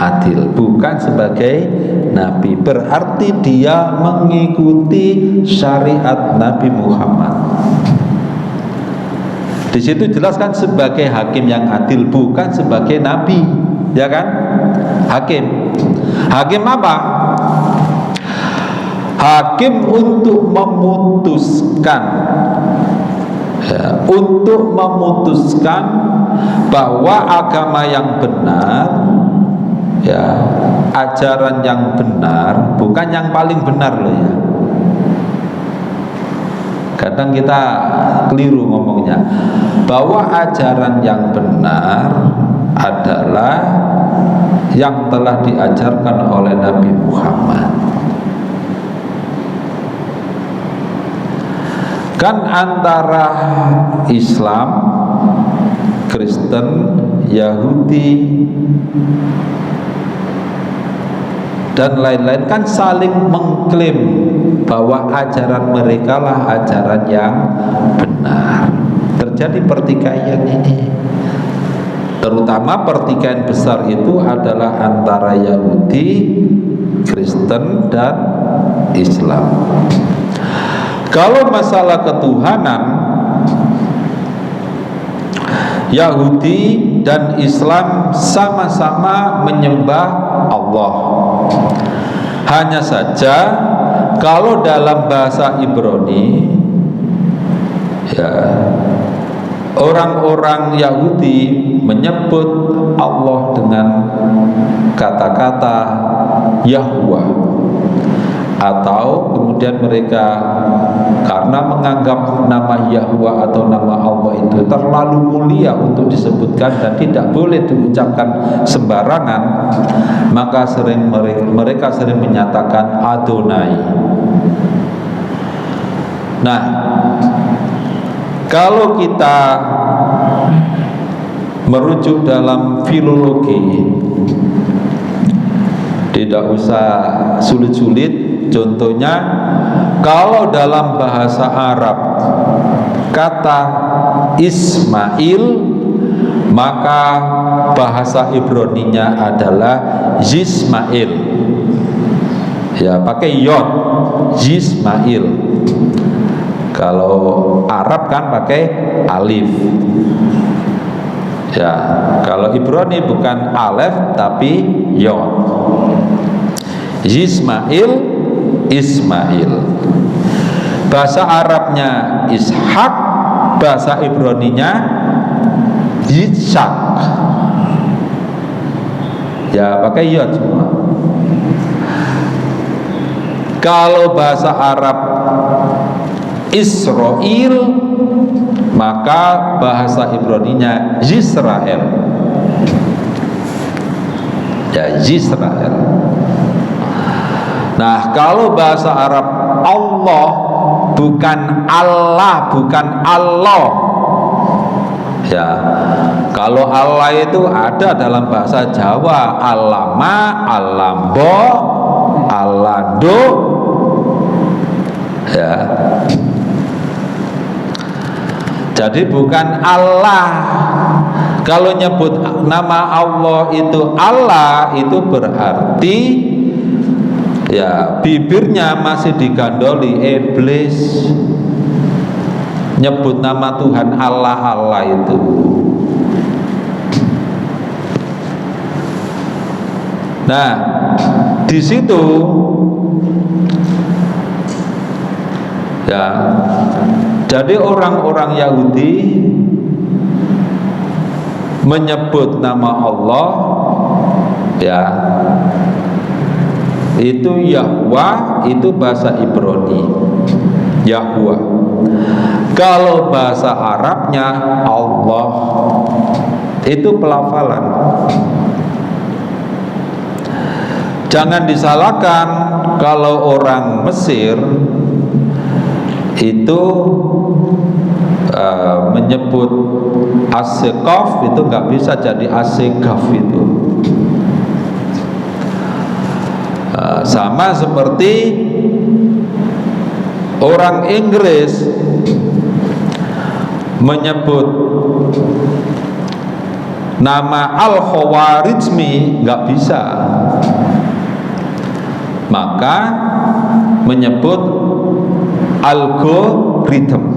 Speaker 1: adil, bukan sebagai nabi. Berarti dia mengikuti syariat Nabi Muhammad. Di situ jelaskan sebagai hakim yang adil, bukan sebagai nabi, ya kan? Hakim. Hakim apa? Hakim untuk memutuskan, ya, untuk memutuskan bahwa agama yang benar, ya, ajaran yang benar, bukan yang paling benar loh ya. Kadang kita keliru ngomongnya, bahwa ajaran yang benar adalah yang telah diajarkan oleh Nabi Muhammad. Kan antara Islam, Kristen, Yahudi dan lain-lain kan saling mengklaim bahwa ajaran mereka lah ajaran yang benar. Terjadi pertikaian ini. Terutama pertikaian besar itu adalah antara Yahudi, Kristen, dan Islam. Kalau masalah ketuhanan, Yahudi dan Islam sama-sama menyembah Allah. Hanya saja kalau dalam bahasa Ibrani, ya, orang-orang Yahudi menyebut Allah dengan kata-kata Yahweh, atau kemudian mereka karena menganggap nama Yahweh atau nama Allah itu terlalu mulia untuk disebutkan dan tidak boleh diucapkan sembarangan, maka mereka sering menyatakan Adonai. Nah, kalau kita merujuk dalam filologi, tidak usah sulit-sulit. Contohnya, kalau dalam bahasa Arab kata Ismail, maka bahasa Ibraninya adalah Yismail. Ya, pakai yod, Yismail. Kalau Arab kan pakai alif. Ya, kalau Ibrani bukan alif tapi yod. Yismail, Ismail. Bahasa Arabnya Ishak, bahasa Ibraninya Yitzhak. Ya, pakai yod semua. Kalau bahasa Arab Israel, maka bahasa Ibraninya Yisrael. Ya, Yisrael. Nah, kalau bahasa Arab Allah bukan Allah, bukan Allah. Ya, kalau Allah itu ada dalam bahasa Jawa, Alama, Alambo, Alando. Ya. Jadi bukan Allah. Kalau nyebut nama Allah itu Allah, itu berarti ya bibirnya masih digandoli iblis, nyebut nama Tuhan Allah Allah itu. Nah, di situ ya, jadi orang-orang Yahudi menyebut nama Allah, ya, itu Yahweh, itu bahasa Ibrani Yahweh. Kalau bahasa Arabnya Allah, itu pelafalan. Jangan disalahkan kalau orang Mesir itu menyebut Asekaf itu nggak bisa jadi Asekaf itu. Sama seperti orang Inggris menyebut nama Al-Khawarizmi nggak bisa, maka menyebut algoritma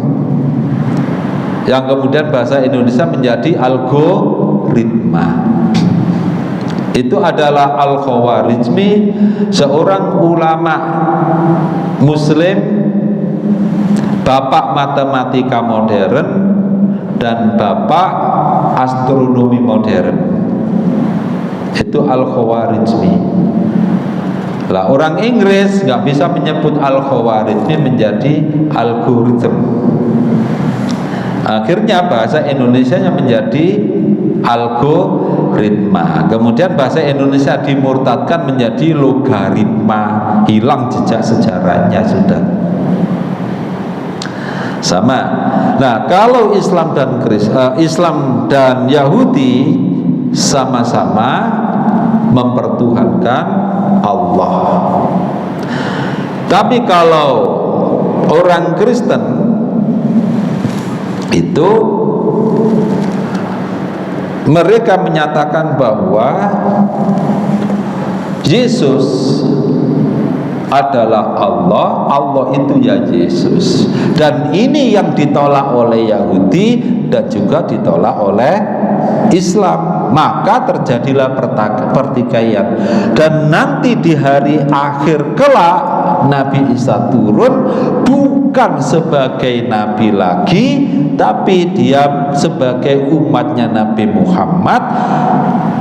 Speaker 1: yang kemudian bahasa Indonesia menjadi algoritma. Itu adalah Al-Khawarizmi, seorang ulama muslim, bapak matematika modern dan bapak astronomi modern. Itu Al-Khawarizmi. Lah orang Inggris nggak bisa menyebut Al-Khawarizmi menjadi algoritma. Akhirnya bahasa Indonesianya menjadi algoritma. Kemudian bahasa Indonesia dimurtadkan menjadi logaritma, hilang jejak sejarahnya sudah. Sama. Nah, kalau Islam dan Yahudi sama-sama mempertuhankan Allah. Tapi kalau orang Kristen itu mereka menyatakan bahwa Yesus adalah Allah, Allah itu ya Yesus. Dan ini yang ditolak oleh Yahudi dan juga ditolak oleh Islam. Maka terjadilah pertikaian. Dan nanti di hari akhir kelak Nabi Isa turun bukan sebagai nabi lagi, tapi dia sebagai umatnya Nabi Muhammad,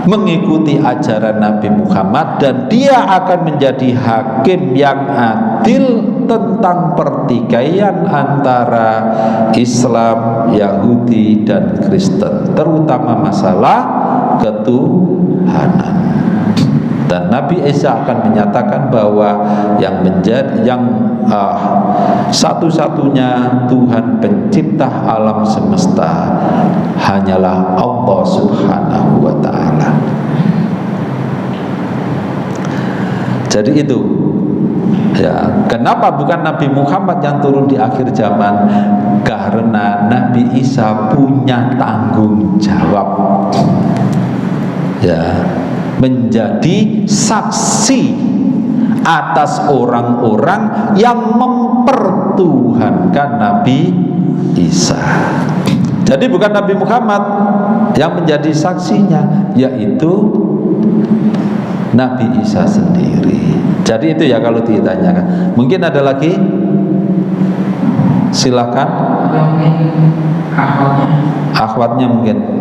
Speaker 1: mengikuti ajaran Nabi Muhammad, dan dia akan menjadi hakim yang adil tentang pertikaian antara Islam, Yahudi dan Kristen, terutama masalah ketuhanan. Dan Nabi Isa akan menyatakan bahwa yang satu-satunya Tuhan pencipta alam semesta hanyalah Allah Subhanahu wa ta'ala. Jadi itu ya, kenapa bukan Nabi Muhammad yang turun di akhir zaman? Karena Nabi Isa punya tanggung jawab, ya, menjadi saksi atas orang-orang yang mempertuhankan Nabi Isa. Jadi bukan Nabi Muhammad yang menjadi saksinya, yaitu Nabi Isa sendiri. Jadi itu ya kalau ditanyakan. Mungkin ada lagi? Silakan. Akhwatnya mungkin.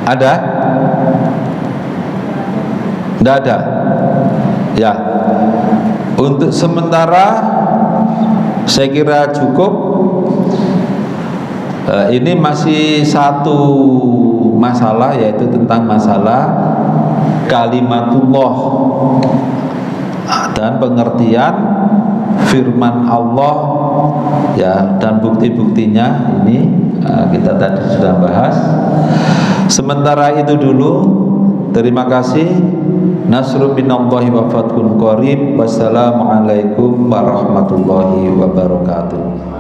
Speaker 1: Ada? Tidak ada? Ya. Untuk sementara saya kira cukup. Ini masih satu masalah, yaitu tentang masalah kalimatullah dan pengertian firman Allah, ya, dan bukti-buktinya. Ini kita tadi sudah bahas. Sementara itu dulu. Terima kasih. Nasrun minallahi wa fathun qarib. Wassalamualaikum warahmatullahi wabarakatuh.